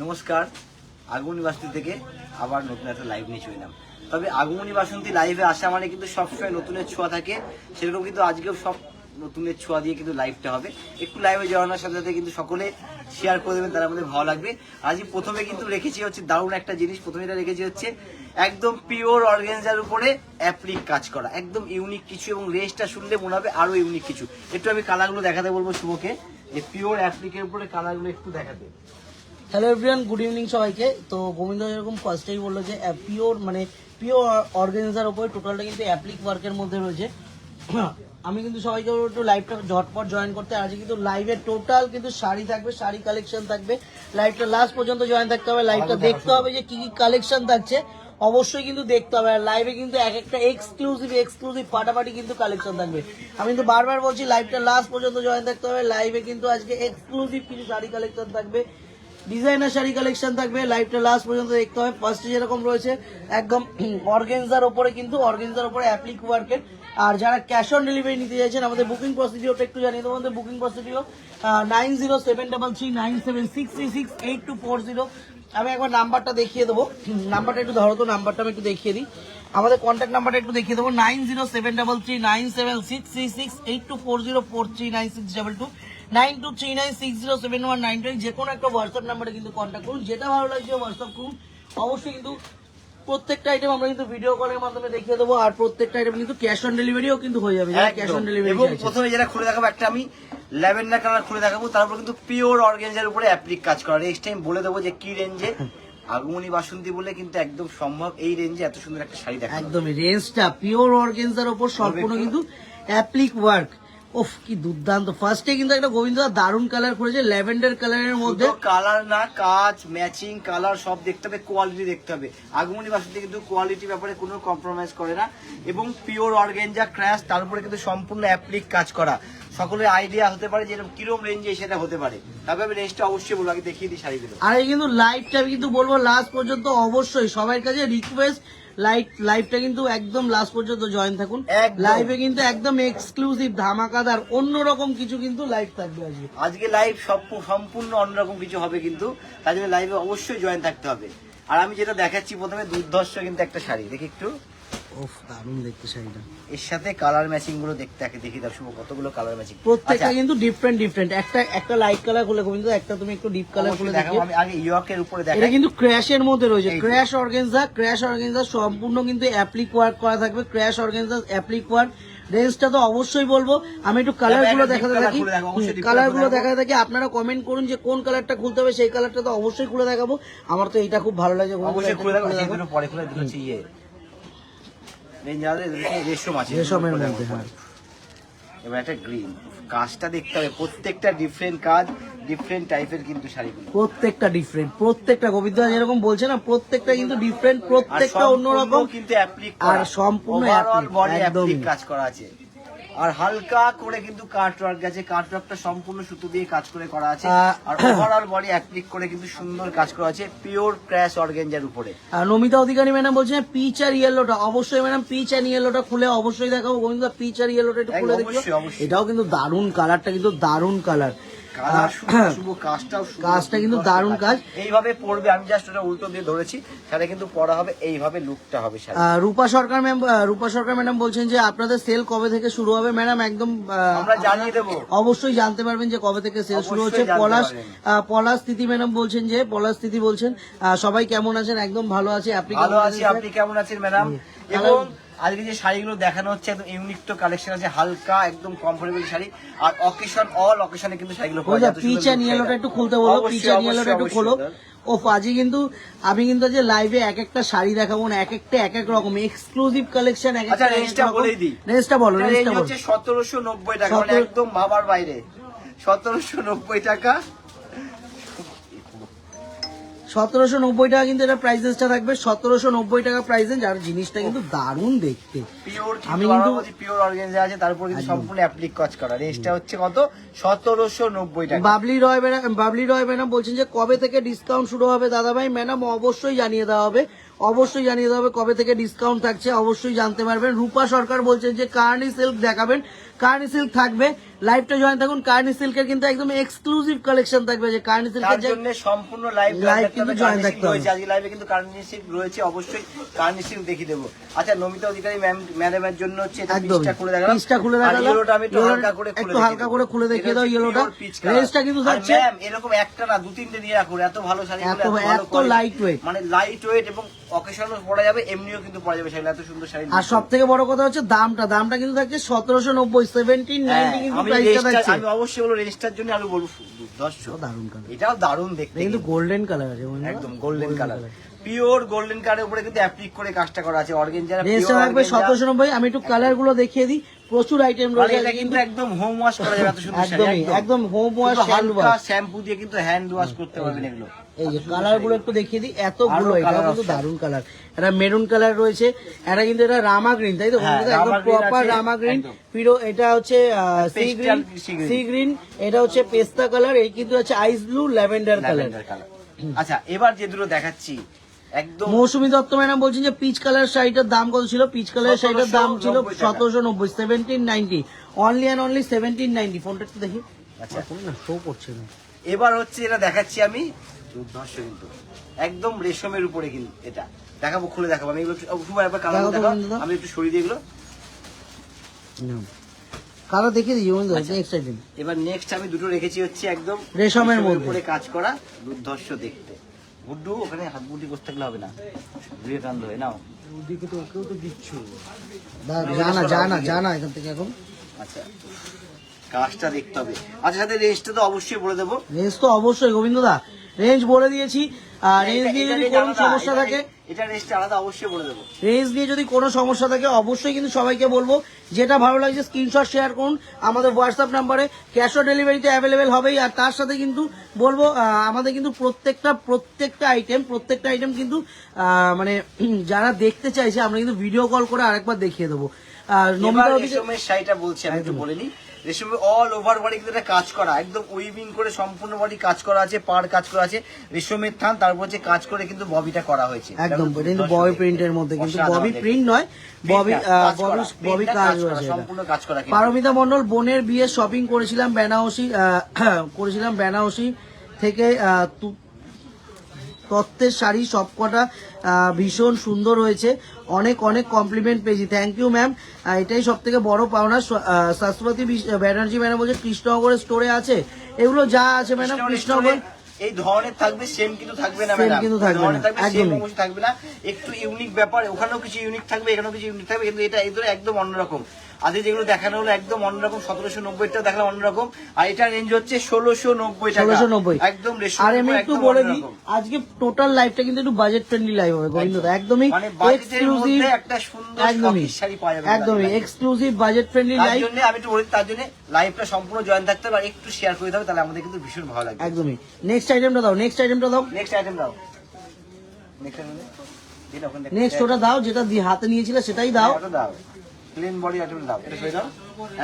নমস্কার, আগমনী বাসন্তী থেকে আবার নতুন একটা লাইভ নিয়ে চলে এলাম। তবে আগমনী বাসন্তী লাইভে আসা মানে কিন্তু সবসময় নতুনের ছোঁয়া থাকে, সেরকম কিন্তু আজকেও সব নতুনের ছোঁয়া দিয়ে কিন্তু লাইভটা হবে। একটু লাইভে যাওয়ানোর সাথে সাথে কিন্তু সকলে শেয়ার করে দেবেন, তার মধ্যে ভালো লাগবে। আজকে প্রথমে কিন্তু রেখেছি হচ্ছে দারুণ একটা জিনিস, প্রথমে এটা রেখেছি হচ্ছে একদম পিওর অর্গানজার উপরে অ্যাপ্লিক কাজ করা, একদম ইউনিক কিছু, এবং রেঞ্জটা শুনলে মনে হবে আরো ইউনিক কিছু। একটু আমি কালারগুলো দেখাতে বলবো শুভকে, যে পিওর অ্যাপ্লিকের উপরে কালারগুলো একটু দেখাতে। হ্যালো এভরিওয়ান, গুড ইভিনিং সবাইকে। তো গোবিন্দ যেরকম ফার্স্টেই বললো যে পিওর অর্গানজার উপরে টোটালটা কিন্তু অ্যাপ্লিক ওয়ার্কের মধ্যে রয়েছে। আমি কিন্তু সবাইকে একটু লাইভটা ঝটপট জয়েন করতে। আজকে কিন্তু লাইভে টোটাল কিন্তু শাড়ি থাকবে, শাড়ি কালেকশন থাকবে। লাইভটা লাস্ট পর্যন্ত জয়েন থাকতে হবে, লাইভটা দেখতে হবে যে কি কি কালেকশন থাকছে, অবশ্যই কিন্তু দেখতে হবে। আর লাইভে কিন্তু এক একটা এক্সক্লুসিভ ফাটাফাটি কিন্তু কালেকশন থাকবে। আমি কিন্তু বারবার বলছি লাইভটা লাস্ট পর্যন্ত জয়েন থাকতে হবে। লাইভে কিন্তু আজকে এক্সক্লুসিভ কিছু শাড়ি কালেকশন থাকবে, ডিজাইনার শাড়ি কালেকশন থাকবে। লাইভটা লাস্ট পর্যন্ত দেখতে হবে। ফার্স্টে যেরকম রয়েছে একদম অর্গানজার উপরে, কিন্তু অর্গানজার উপরে অ্যাপ্লিক ওয়ার্কের। আর যারা ক্যাশ অন ডেলিভারি নিতে চাইছেন, আমাদের বুকিং প্রসিডিওরটা একটু জানিয়ে দেবো। আমাদের বুকিং প্রসিডিওর 90733397668240। আমি একবার নাম্বারটা দেখিয়ে দেবো, নাম্বারটা একটু ধরো তো, নাম্বারটা আমি একটু দেখিয়ে দিই। আমাদের কন্ট্যাক্ট নাম্বারটা একটু দেখিয়ে দেবো, 90733976668240439622 9239607192। যে কোনো একটা হোয়াটসঅ্যাপ নাম্বারে কিন্তু কন্ট্যাক্ট করুন, যেটা ভালো লাগছে হোয়াটসঅ্যাপ করুন। অবশ্যই কিন্তু প্রত্যেকটা আইটেম আমরা কিন্তু ভিডিও কলের মাধ্যমে দেখিয়ে দেবো, আর প্রত্যেকটা আইটেম কিন্তু ক্যাশ অন ডেলিভারিও কিন্তু হয়ে যাবে। ক্যাশ অন ডেলিভারি এবং প্রথমে যেটা খুলে দেখাবো, একটা আমি ল্যাভেন্ডার কালার খুলে দেখাবো, তারপর কিন্তু পিওর অর্গানজার উপরে অ্যাপ্লিক কাজ করা। নেক্সট টাইম বলে দেবো যে কি রেঞ্জে আগমনী বাসন্তী বলে কিন্তু একদম সম্ভব এই রেঞ্জে এত সুন্দর একটা শাড়ি দেখা। একদমই রেঞ্জটা পিওর অর্গানজার উপর সম্পূর্ণ কিন্তু অ্যাপ্লিক ওয়ার্ক। ওফ কি দুর্দান্ত। ফার্স্টে কিন্তু একটা গোবিন্দ দারুণ কালার করেছে, ল্যাভেন্ডার কালারের মধ্যে। কালার না, কাজ, ম্যাচিং কালার সব দেখতে হবে, কোয়ালিটি দেখতে হবে। আগমনী বাসন্তী কিন্তু কোয়ালিটি ব্যাপারে কোনো কম্প্রোমাইজ করে না, এবং পিওর অর্গানজা ক্র্যাশ, তার উপরে কিন্তু সম্পূর্ণ অ্যাপ্লিক কাজ করা। সকলের আইডিয়া হতে পারে যে এরকম কিরম রেঞ্জে সেটা হতে পারে। তবে আমি রেঞ্জটা অবশ্যই বলবো, আগে দেখিয়ে দিই শাড়িগুলো। আর এই কিন্তু লাইভটা আমি কিন্তু বলবো লাস্ট পর্যন্ত, অবশ্যই সবার কাছে রিকোয়েস্ট লাইভটা কিন্তু একদম লাস্ট পর্যন্ত জয়েন থাকুন। লাইভে কিন্তু একদম এক্সক্লুসিভ ধামাকাদার অন্যরকম কিছু কিন্তু লাইভ থাকবে আজকে লাইভ সম্পূর্ণ অন্যরকম কিছু হবে, কিন্তু তার জন্য লাইভে অবশ্যই জয়েন থাকতে হবে। আর আমি যেটা দেখাচ্ছি প্রথমে, দুর্ধর্ষ কিন্তু একটা শাড়ি দেখি একটু। ওফ দারুণ দেখতে শাড়িটা। এর সাথে কালার ম্যাচিং গুলো দেখি দাও শুভ, কতগুলো কালার ম্যাচিং, প্রত্যেকটা কিন্তু ডিফারেন্ট। একটা লাইট কালার খুলে গোবিন্দ, একটা তুমি একটু ডিপ কালার খুলে দেখো। আমি আগে ইয়র্কের উপরে দেখাই। এটা কিন্তু ক্র্যাশের মধ্যে রয়েছে, ক্র্যাশ অর্গানজা সম্পূর্ণ কিন্তু অ্যাপ্লিক ওয়ার্ক করা থাকবে। Crush organza applique work. রেঞ্জটা তো অবশ্যই বলবো। আমি একটু কালারগুলো দেখাতে থাকি, আপনারা কমেন্ট করুন যে কোন কালারটা খুলতে হবে, সেই কালারটা তো অবশ্যই খুলে দেখাবো। আমার তো এইটা খুব ভালো লাগে, অবশ্যই খুলে দেখাবো। পরে খুলে দিচ্ছি রেশমের মধ্যে। এবার একটা গ্রিন, কাজটা দেখতে হবে, প্রত্যেকটা ডিফারেন্ট কাজ, ডিফারেন্ট টাইপের কিন্তু শাড়িগুলো, প্রত্যেকটা গোবিন্দ যেরকম বলছে না, প্রত্যেকটা কিন্তু ডিফারেন্ট, প্রত্যেকটা অন্যরকম কিন্তু অ্যাপ্লিক, আর সম্পূর্ণ অ্যাপ্লিক কাজ করা আছে। আর হালকা করে কিন্তু কাটওয়ার্ক আছে, কাটওয়ার্কটা সম্পূর্ণ সুতো দিয়ে কাজ করে করা আছে। আর ওভারঅল বডি অ্যাপ্লিক করে কিন্তু সুন্দর কাজ করা আছে, পিওর ক্র্যাশ অর্গানজার উপরে। আর নমিতা অধিকারী ম্যাডাম বলছেন পিচ আর ইয়েলোটা, অবশ্যই ম্যাডাম পিচ আর ইয়েলোটা খুলে অবশ্যই দেখাবো। গোবিন্দ পিচ আর ইয়েলোটা একটু খুলে দেখো, এটাও কিন্তু দারুণ কালারটা, কিন্তু দারুণ কালার। কাজটা কিন্তু দারুণ কাজ, এইভাবে পড়বে। আমি জাস্ট ওটা উল্টো দিয়ে ধরেছি, সেটা কিন্তু পড়া হবে এইভাবে, লুকটা হবে। রূপা সরকার ম্যাডাম বলছেন যে আপনাদের সেল কবে থেকে শুরু হবে। ম্যাডাম একদম আমরা জানিয়ে দেবো, অবশ্যই জানতে পারবেন যে কবে থেকে সেল শুরু হচ্ছে। পলাশ তিথি ম্যাডাম বলছেন যে, সবাই কেমন আছেন? একদম ভালো আছে, আপনি কেমন আছেন ম্যাডাম? এবং আজকে যে শাড়িগুলো দেখানো হচ্ছে একদম ইউনিক তো কালেকশন আছে, হালকা একদম কমফোর্টেবল শাড়ি। আর অল অকেশনে কিন্তু শাড়িগুলো পাওয়া যায়। পিচ আর ইয়েলোটা একটু খুলতে বলো, পিচ আর ইয়েলোটা একটু খোলো। ও আজকে কিন্তু আমি কিন্তু যে লাইভে এক একটা শাড়ি দেখাবো না, এক একটা এক এক রকম এক্সক্লুসিভ কালেকশন। রেঞ্জটা বলেই দিই, রেঞ্জটা বলো। 1790 টাকা, মানে একদম ভাবার বাইরে। 1790 টাকা, 1790 টাকা কিন্তু এটা প্রাইসেসটা থাকবে। 1790 টাকা প্রাইসে, যার জিনিসটা কিন্তু দারুণ দেখতে। আমি কিন্তু পিওর অর্গানজা আছে, তারপর কিন্তু সম্পূর্ণ অ্যাপ্লিক কাজ করা। রেঞ্জটা হচ্ছে কত? 1790 টাকা। বাবলি রয় ম্যাডাম বলছেন যে কবে থেকে ডিসকাউন্ট শুরু হবে দাদা ভাই। ম্যাডাম অবশ্যই জানিয়ে দেওয়া হবে, কবে থেকে ডিসকাউন্ট থাকছে, অবশ্যই জানতে পারবেন। রূপা সরকার বলছেন যে কার্নি সিল্ক দেখাবেন। কার্নি সিল্ক থাকবে, লাইভটা জয়েন থাকুন। কার্নি সিল্কের কিন্তু একদম এক্সক্লুসিভ কালেকশন থাকবে, যে কার্নি সিল্কের তার জন্য সম্পূর্ণ লাইভ কিন্তু জয়েন থাকতে হবে। আজকে লাইভে কিন্তু কার্নি সিল্ক রয়েছে, অবশ্যই কার্নি সিল্ক দেখিয়ে দেবো। আচ্ছা, নমিতা অধিকারী ম্যাডামের জন্য হচ্ছে এটা পিচটা খুলে দেখালাম, পিচটা খুলে দেখালাম। ইয়েলোটা আমি একটু হালকা করে খুলে দেখিয়ে দাও। ইয়েলোটা রেঞ্জটা কিন্তু থাকছে ম্যাম এরকম একটা না 2-3টে নিয়ে রাখুন, এত ভালো শাড়ি, এত লাইট ওয়েট, মানে লাইট ওয়েট এবং অকেশনও পরা যাবে, এমনিও কিন্তু পরা যাবে শাড়ি, এত সুন্দর শাড়ি। আর সব থেকে বড় কথা হচ্ছে দামটা কিন্তু থাকছে 1790, 1790 কিন্তু প্রাইসটা থাকছে। আমি অবশ্যই বলবো রেঞ্জটার জন্য আমি বলবো 10 দারুন কালার, এটাও দারুন দেখতে, কিন্তু গোল্ডেন কালার আছে, একদম গোল্ডেন কালার, পিওর গোল্ডেন কালারের উপরে কিন্তু অ্যাপ্লিক করে কাজটা করা আছে। অর্গানজার রেঞ্জটা থাকবে 1790। আমি একটু কালার গুলো দেখিয়ে দিই, প্রচুর আইটেম রয়েছে, এটা কিন্তু একদম হোম ওয়াশ করা যাবে, এত সুন্দর শাড়ি, একদম home wash, hand wash, shampoo দিয়ে কিন্তু হ্যান্ড ওয়াশ করতে পারবেন এগুলো। এই যে কালার গুলো একটু দেখিয়ে দিই, এতগুলো, এটা কিন্তু দারুন কালার। এটা মেরুন কালার রয়েছে, এটা কিন্তু এটা রামা গ্রিন, তাই তো? একদম প্রপার রামা গ্রিন। পিরো এটা হচ্ছে সি গ্রিন, এটা হচ্ছে পেস্তা কালার, এই কিন্তু হচ্ছে আইস ব্লু ল্যাভেন্ডার কালার। আচ্ছা, এবার যে দুটো দেখাচ্ছি একদম মৌসুমী দত্ত ম্যাডাম বলছেন যে পিচ কালার শাড়িটার দাম কত ছিল? পিচ কালার শাড়িটার দাম ছিল 1790, 1790, অনলি অ্যান্ড অনলি 1790। ফোনটা একটু দেখি, আচ্ছা না শো করছে না। এবার হচ্ছে এটা দেখাচ্ছি আমি দুর্ধর্ষ, কিন্তু একদম রেশমের উপরে, কিন্তু এটা দেখাবো, খুলে দেখাবো আমি এগুলো একবার কালার দেখাবো, আমি একটু সরিয়ে দিয়ে এগুলো কালার দেখিয়ে দিই। নেক্সট আইটেম, এবার নেক্সট আমি দুটো রেখেছি হচ্ছে একদম রেশমের মধ্যে উপরে কাজ করা, দুর্ধর্ষ দেখতে। গুড্ডু ওখানে হাত বুটি করতে থাকলে হবে না, বিবেকানন্দ হয়ে নাও, ওদিকে তো ওকেও তো দিচ্ছ, জানা এখান থেকে এখন। আচ্ছা, কাজটা দেখতে হবে। আচ্ছা, সাথে রেঞ্জটা তো অবশ্যই বলে দেবো। রেঞ্জ তো অবশ্যই গোবিন্দদা রেঞ্জ বলে দিয়েছি। আর রেঞ্জ দিয়ে যদি কোনো সমস্যা থাকে, এটা রেঞ্জটা আলাদা অবশ্যই বলে দেবো। রেঞ্জ দিয়ে যদি কোনো সমস্যা থাকে অবশ্যই কিন্তু সবাইকে বলবো, যেটা ভালো লাগছে স্ক্রিনশট শেয়ার করুন আমাদের হোয়াটসঅ্যাপ নাম্বারে, ক্যাশ অন ডেলিভারিতে অ্যাভেলেবেল হবেই। আর তার সাথে কিন্তু বলবো আমাদের কিন্তু প্রত্যেকটা আইটেম কিন্তু মানে যারা দেখতে চাইছে আমরা কিন্তু ভিডিও কল করে আরেকবার দেখিয়ে দেবো। আর রেশমের শাড়িটা বলছি আমি একটু বলে নিই। রেশমের অল ওভার বডি কিন্তু এটা কাজ করা, একদম উইভিং করে সম্পূর্ণ বডি কাজ করা আছে, পাড় কাজ করা আছে, রেশমের থান, তারপর হচ্ছে কাজ করে কিন্তু ববিটা করা হয়েছে, একদম কিন্তু ববি প্রিন্টের মধ্যে, কিন্তু ববি প্রিন্ট নয়, ববি কাজ রয়েছে, সম্পূর্ণ কাজ করা। পারমিতা মণ্ডল, বোনের বিয়ে শপিং করেছিলাম বেনারসি থেকে, তত্ত্বের শাড়ি সবকটা ভীষণ সুন্দর হয়েছে, অনেক কমপ্লিমেন্ট পেয়েছি, থ্যাংক ইউ ম্যাম। এটাই সব থেকে বড় পাওনা। শাশ্বতী ব্যানার্জি ম্যাডাম বলছে কৃষ্ণনগরের স্টোরে আছে, এগুলো যা আছে ম্যাডাম কৃষ্ণনগর এই ধরনের থাকবে, সেম কিন্তু থাকবে না ম্যাডাম, কিন্তু থাকবে না, একদম থাকবে না, একটু ইউনিক ব্যাপার, ওখানেও কিছু ইউনিক থাকবে, এখানেও কিছু ইউনিক থাকবে, কিন্তু এটা এদের একদম অন্যরকম। আজকে যেগুলো দেখানো হলো একদম অন্যরকম, 1790টা দেখালাম অন্যরকম, আর এটা রেঞ্জ হচ্ছে 1690 টাকা, 1690 একদম। আর আমি একটু বলে দিই, আজকে টোটাল লাইভটা কিন্তু একটু বাজেট ফ্রেন্ডলি লাইভ হবে গোবিন্দদা, একদমই এক্সক্লুসিভ, একটা সুন্দর শাড়ি পাওয়া যাবে, একদমই এক্সক্লুসিভ বাজেট ফ্রেন্ডলি লাইভ। তার জন্য আমি একটু বলি, তার জন্য লাইভটা সম্পূর্ণ জয়েন থাকতে হবে আর একটু শেয়ার করে দাও, তাহলে আমাদের কিন্তু ভীষণ ভালো লাগবে। একদমই। নেক্সট আইটেমটা দাও। নেক্সট ওটা দাও, যেটা হাতে নিয়েছিলে সেটাই দাও। প্লেন বডি আইটেম দাও, এটা সই দাও,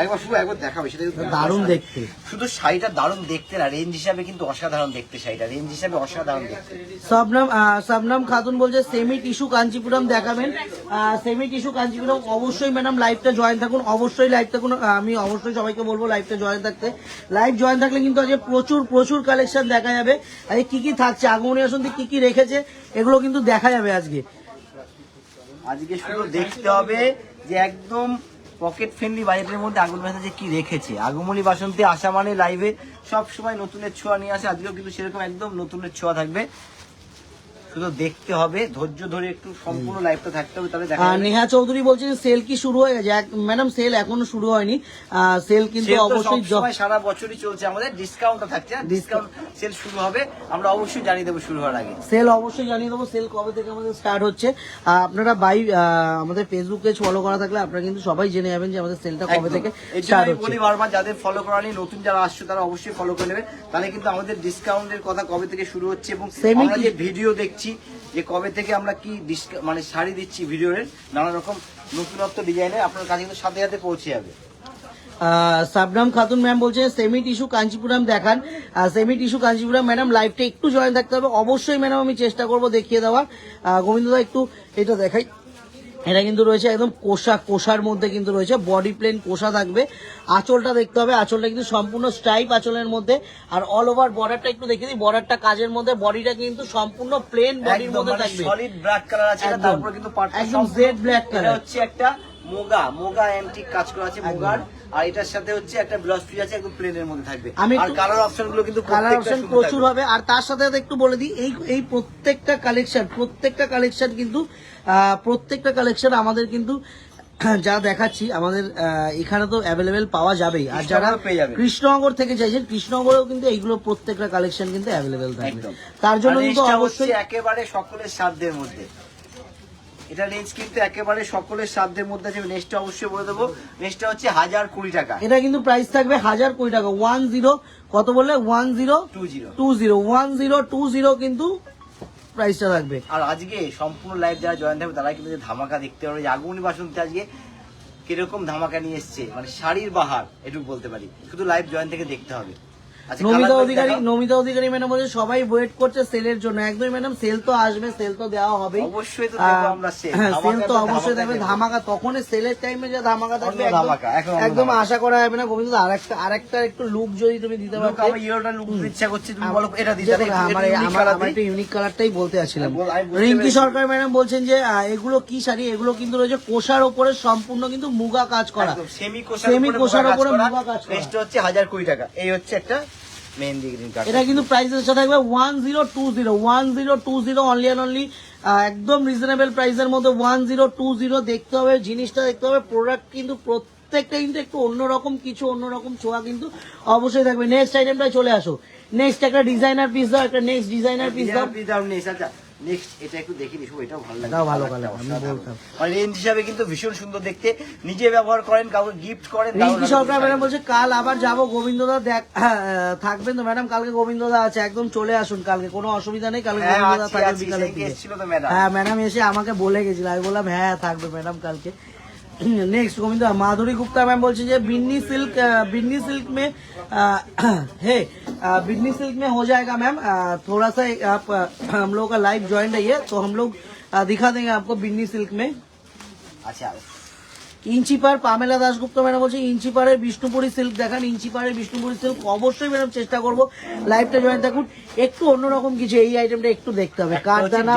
একবার দেখাবে, সেটা দারুণ দেখতে, শুধু শাড়িটা দারুণ দেখতে না, রেঞ্জ হিসাবে কিন্তু অসাধারণ দেখতে, শাড়িটা রেঞ্জ হিসাবে অসাধারণ দেখতে। শবনম খাতুন বলছে সেমি টিস্যু কাঞ্চিপুরম দেখাবেন। সেমি টিস্যু কাঞ্চিপুরম অবশ্যই ম্যাডাম লাইভটা জয়েন থাকুন, অবশ্যই লাইভ থাকুন। আমি অবশ্যই সবাইকে বলবো লাইভটা জয়েন থাকতে। লাইভ জয়েন থাকলে কিন্তু আজকে প্রচুর কালেকশন দেখা যাবে। আজকে কি থাকছে, আগমনী আসন্তি কি রেখেছে, এগুলো কিন্তু দেখা যাবে আজকে শুধু দেখতে হবে যে একদম পকেট ফ্রেন্ডলি বাজেটের মধ্যে আগমনী বাসন্তী কি রেখেছে। আগমনী বাসন্তী আসা মানে লাইভে সব সময় নতুনের ছোঁয়া নিয়ে আসে, আজকেও কিন্তু সেরকম একদম নতুনের ছোঁয়া থাকবে, শুধু দেখতে হবে, ধৈর্য ধরে একটু সম্পূর্ণ লাইভটা থাকতে হবে, তাহলে দেখা যাবে। নেহা চৌধুরী বলছেন সেল কি শুরু হয়ে গেছে? ম্যাডাম সেল এখনো শুরু হয়নি, সেল কিন্তু অবশ্যই সারা বছরই চলছে, আমাদের ডিসকাউন্টটা থাকছে, ডিসকাউন্ট সেল শুরু হবে, আমরা অবশ্যই জানিয়ে দেবো শুরু হওয়ার আগে, সেল অবশ্যই জানিয়ে দেবো সেল কবে থেকে আমাদের স্টার্ট হচ্ছে। আপনারা আমাদের ফেসবুক পেজ ফলো করা থাকলে আপনারা কিন্তু সবাই জেনে যাবেন যে আমাদের সেলটা কবে থেকে স্টার্ট হচ্ছে। বলি বারবার, যাদের ফলো করা নেই, নতুন যারা আসছে তারা অবশ্যই ফলো করে নেবে, তাহলে কিন্তু আমাদের ডিসকাউন্টের কথা কবে থেকে শুরু হচ্ছে, এবং আমরা যে ভিডিও দেখছি যে কবে থেকে আমরা কি মানে শাড়ি দিচ্ছি, ভিডিওর নানা রকম নতুনত্ব ডিজাইনের আপনার কাছে কিন্তু সাথে সাথে পৌঁছে যাবে। সাবনাম খাতুন ম্যাম বলছে সেমি টিস্যু কাঞ্চিপুরম দেখান। সেমি টিস্যু কাঞ্চিপুরম ম্যাডাম লাইভটা একটু জয়েন থাকতে হবে অবশ্যই ম্যাডাম, আমি চেষ্টা করবো দেখিয়ে দেওয়ার। গোবিন্দদা একটু এটা দেখাই, এটা কিন্তু রয়েছে একদম কোষার মধ্যে কিন্তু রয়েছে, বডি প্লেন কোষা থাকবে। আঁচলটা দেখতে হবে, আঁচলটা কিন্তু সম্পূর্ণ স্ট্রাইপ আঁচলের মধ্যে, আর অল ওভার বর্ডারটা একটু দেখে দিই, বর্ডারটা কাজের মধ্যে, বডিটা কিন্তু সম্পূর্ণ প্লেন বডির মধ্যে থাকবে, সলিড ব্ল্যাক কালার আছে, একদম, তারপর কিন্তু একদম জেড ব্ল্যাক এটা কালার। হচ্ছে একটা মোগা অ্যান্টিক কাজ করা আছে মোগার, আর এটার সাথে হচ্ছে একটা ব্লাউজ পিস আছে একদম প্লেনের মধ্যে থাকবে। আমি আর কালার অপশন গুলো কিন্তু কালার অপশন প্রচুর হবে। আর তার সাথে সাথে একটু বলে দিই, এই প্রত্যেকটা কালেকশন কিন্তু প্রত্যেকটা কালেকশন আমাদের কিন্তু যা দেখাচ্ছি আমাদের এখানে তো অ্যাভেলেবেল পাওয়া যাবেই। আর যারা পেয়ে যাবেন কৃষ্ণনগর থেকে চাইছেন, কৃষ্ণনগরেও কিন্তু এইগুলো প্রত্যেকটা কালেকশন কিন্তু অ্যাভেলেবেল থাকবে। তার জন্য কিন্তু অবশ্যই একেবারে সকলের সাধ্যের মধ্যে, এটা রেঞ্জ কিন্তু একেবারে সকলের সাধ্যের মধ্যে আছে। নেক্সটটা অবশ্যই বলে দেবো, নেক্সটটা হচ্ছে 1020 টাকা। এটা কিন্তু প্রাইস থাকবে 1020 টাকা। 10 কত বললে? 1020 কিন্তু প্রাইসটা থাকবে। আর আজকে সম্পূর্ণ লাইভ যারা জয়েন থাকবে তারা কিন্তু যে ধামাকা দেখতে পারবে, যে আগমনী বাসন্তী আজকে কিরকম ধামাকা নিয়ে এসছে, মানে শাড়ির বাহার এটুকু বলতে পারি, শুধু লাইভ জয়েন থেকে দেখতে হবে। আচ্ছা, নমিতা অধিকারী ম্যাডাম বলছে সবাই ওয়েট করছে সেলের জন্য। একদমই ম্যাডাম, সেল তো আসবে, সেল তো দেওয়া হবে অবশ্যই, তো দেবো আমরা সেল। সেল তো অবশ্যই দেবে, ধামাকা তখন সেলের টাইমে যে ধামাকা থাকবে একদম ধামাকা। আশা করা যাবে না। গোবিন্দ আরেকটা একটু লুক যদি তুমি দিতে পারো, আমার ইয়েটা লুক ইচ্ছা করছে, তুমি বলো এটা দিতে। আমার একটু ইউনিক কালারটাই বলতে আছিলাম। রিঙ্কি সরকার ম্যাডাম বলছেন যে এগুলো কি শাড়ি, এগুলো কিন্তু রয়েছে কোষার উপরে সম্পূর্ণ কিন্তু মুগা কাজ করা, সেমি কোষার উপরে মুগা কাজ করা। নেক্সট হচ্ছে 1020 টাকা। এই হচ্ছে একটা মেহেন্দি গ্রিন কালার। এটা কিন্তু প্রাইসের সাথে থাকবে 1020 অনলি অ্যান্ড অনলি, একদম রিজনেবল প্রাইসের মধ্যে 1020 দেখতে হবে, জিনিসটা দেখতে হবে, প্রোডাক্ট কিন্তু প্রত্যেকটা কিন্তু একটু অন্যরকম কিছু, অন্যরকম ছোঁয়া কিন্তু অবশ্যই থাকবে। নেক্সট আইটেমটা চলে আসো, নেক্সট একটা ডিজাইনার পিস দাও, একটা নেক্সট ডিজাইনার পিস দাও। আচ্ছা নেক্সট এটা একটু দেখে নিস, এটাও ভালো লাগে, এটাও ভালো কালার, আমি বলতাম। আর রেঞ্জ হিসাবে কিন্তু ভীষণ সুন্দর দেখতে, নিজে ব্যবহার করেন, কাউকে গিফট করেন। রিঙ্কি সরকার ম্যাডাম বলছে কাল আবার যাবো, গোবিন্দদা দেখ থাকবেন তো ম্যাডাম? কালকে গোবিন্দদা আছে, একদম চলে আসুন কালকে, কোনো অসুবিধা নেই, কালকে গোবিন্দদা থাকবে বিকালের দিকে। হ্যাঁ ম্যাডাম এসে আমাকে বলে গেছিল, আমি বললাম হ্যাঁ থাকবে ম্যাডাম কালকে। नेक्स्ट गोविंद माधुरी गुप्ता मैम बोल बिन्नी सिल्क में है, बिन्नी सिल्क में हो जाएगा मैम। थोड़ा सा आप हम लोग का लाइव ज्वाइन रहिए तो हम लोग दिखा देंगे आपको बिन्नी सिल्क में। अच्छा ইঞ্চিপার পামেলা দাশগুপ্ত ম্যাডাম বলছে ইঞ্চিপাড়ের বিষ্ণুপুরি সিল্ক দেখান, ইঞ্চিপাড়ের বিষ্ণুপুরি সিল্ক অবশ্যই ম্যাডাম চেষ্টা করব, লাইভটা জয়েন থাকুন। একটু অন্যরকম কিছু, এই আইটেমটা একটু দেখতে হবে, কাঠদানা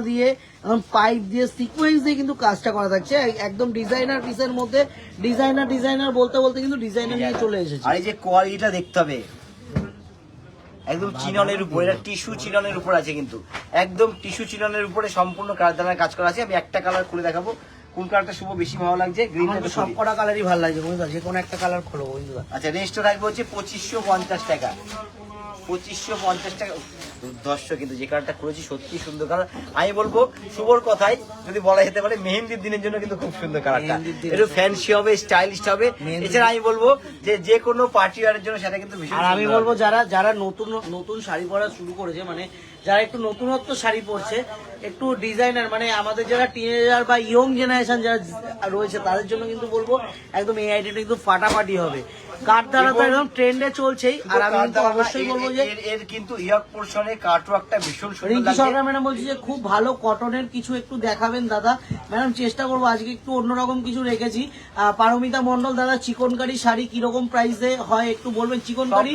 দিয়ে এবং পাইপ দিয়ে সিকোয়েন্স দিয়ে কিন্তু কাজটা করা থাকছে, একদম ডিজাইনার পিসের মধ্যে। ডিজাইনার বলতে বলতে কিন্তু ডিজাইনার নিয়ে চলে এসেছে। আর এই যে কোয়ালিটিটা দেখতে হবে, একদম চিননের উপর, এটা টিস্যু চিননের উপর আছে, কিন্তু একদম টিস্যু চিননের উপরে সম্পূর্ণ কাঠদানার কাজ করা আছে। আমি একটা কালার খুলে দেখাবো, কোন কালারটা শুভ বেশি ভালো লাগছে? গ্রিনটা। সব কটা কালারই ভালো লাগছে বন্ধুরা, যে কোনো একটা কালার খোলো বন্ধুরা। আচ্ছা রেস্ট থাকবে হচ্ছে 2550 টাকা, 2550 টাকা। দুর্ধর্ষ, কিন্তু যে কালারটা করেছি সত্যি সুন্দর কালার। আমি বলবো শুভর কথাই যদি বলা যেতে পারে, মেহেন্দির দিনের জন্য কিন্তু খুব সুন্দর কালারটা, একটু ফ্যান্সি হবে, স্টাইলিশ হবে। এছাড়া আমি বলবো যে কোনো পার্টি ওয়ারের জন্য সেটা কিন্তু ভীষণ। আর আমি বলবো যারা নতুন শাড়ি পরা শুরু করেছে, মানে যারা একটু নতুনত্ব শাড়ি পরছে, একটু ডিজাইনার, মানে আমাদের যারা টিনেজার বা ইয়ং জেনারেশন যারা রয়েছে তাদের জন্য কিন্তু বলবো একদম এই আইটেমটা কিন্তু ফাটাফাটি হবে। কাঠদানা তো একদম ট্রেন্ডে চলছেই। আর আমি কিন্তু অবশ্যই বলবো যে এর কিন্তু ইয়ক পোরশনে কাটওয়ার্কটা ভীষণ সুন্দর। রিঙ্কি সরকার ম্যাডাম বলছি যে খুব ভালো কটনের কিছু একটু দেখাবেন দাদা। ম্যাডাম চেষ্টা করবো, আজকে একটু অন্যরকম কিছু রেখেছি। পারমিতা মন্ডল দাদা, চিকনকারি শাড়ি কিরকম প্রাইসে হয় একটু বলবেন? চিকনকারি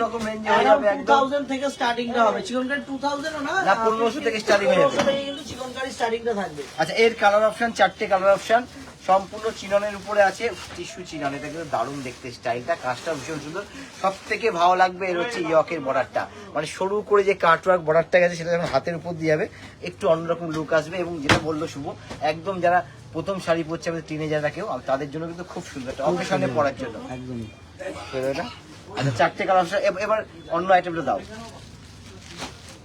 2000 থেকে স্টার্টিংটা হবে, চিকনকারি 2000 না 1500 থেকে স্টার্টিং হয়ে যাবে, কিন্তু চিকনকারি স্টার্টিংটা থাকবে। আচ্ছা এর কালার অপশন 4টে কালার অপশন, সম্পূর্ণ চিননের উপরে আছে, টিস্যু চিনন। এটা কিন্তু দারুণ দেখতে, স্টাইলটা, কাজটা ভীষণ সুন্দর। সব থেকে ভালো লাগবে এর হচ্ছে ইয়কের বর্ডারটা, মানে সরু করে যে কাটওয়ার্ক বর্ডারটা গেছে সেটা যখন হাতের উপর দিয়ে যাবে একটু অন্যরকম লুক আসবে। এবং যেটা বললো শুভ, একদম যারা প্রথম শাড়ি পরছে আমাদের টিনেজাররা কেউ, তাদের জন্য কিন্তু খুব সুন্দর, অকেশনে পরার জন্য একদমই। আচ্ছা 4টে কালার অপশন। এবার অন্য আইটেমটা দাও,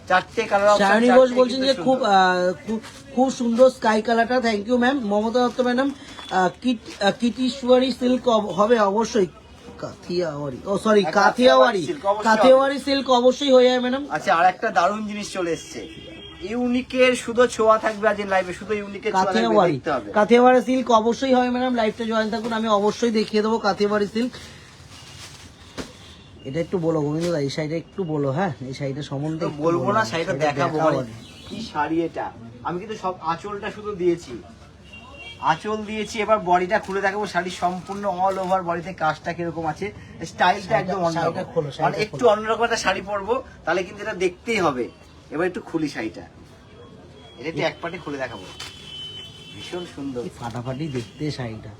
4টে কালার অপশন। শায়নি ঘোষ বলছেন যে খুব সুন্দর স্কাই কালারটা, thank you ma'am. Mamata Dutta madam কিটিশ্বরী সিল্ক হবে অবশ্যই, কাথিয়াওয়ারি সিল্ক অবশ্যই হয়ে যায় ম্যাডাম। আচ্ছা আর একটা দারুণ জিনিস চলে এসছে, ইউনিকের শুধু ছোঁয়া থাকবে আজ লাইভে, শুধু ইউনিকের ছোঁয়া দেখতে হবে। কাথিয়াওয়ারি সিল্ক অবশ্যই হয় ম্যাডাম, লাইভটা জয়েন থাকুন, আমি অবশ্যই দেখিয়ে দেবো কাথিয়াওয়ারি সিল্ক। এটা একটু বলো গোবিন্দ দা, এই শাড়িটা একটু বলো। হ্যাঁ এই শাড়িটা সম্বন্ধে বলবো না, শাড়িটা দেখাবো, কি শাড়ি এটা, আমি কিন্তু সব আঁচলটা শুধু দিয়েছি, আঁচল দিয়েছি। এবার বডিটা খুলে দেখাবো, শাড়ির সম্পূর্ণ অল ওভার বডিতে কাজটা কিরকম আছে, স্টাইলটা একদম অন্যরকম, মানে একটু অন্যরকম একটা শাড়ি পরবো তাহলে কিন্তু এটা দেখতেই হবে। এবার একটু খুলি শাড়িটা, এটা একটু এক পাটে খুলে দেখাবো, ভীষণ সুন্দর ফাটাফাটি দেখতে শাড়িটা,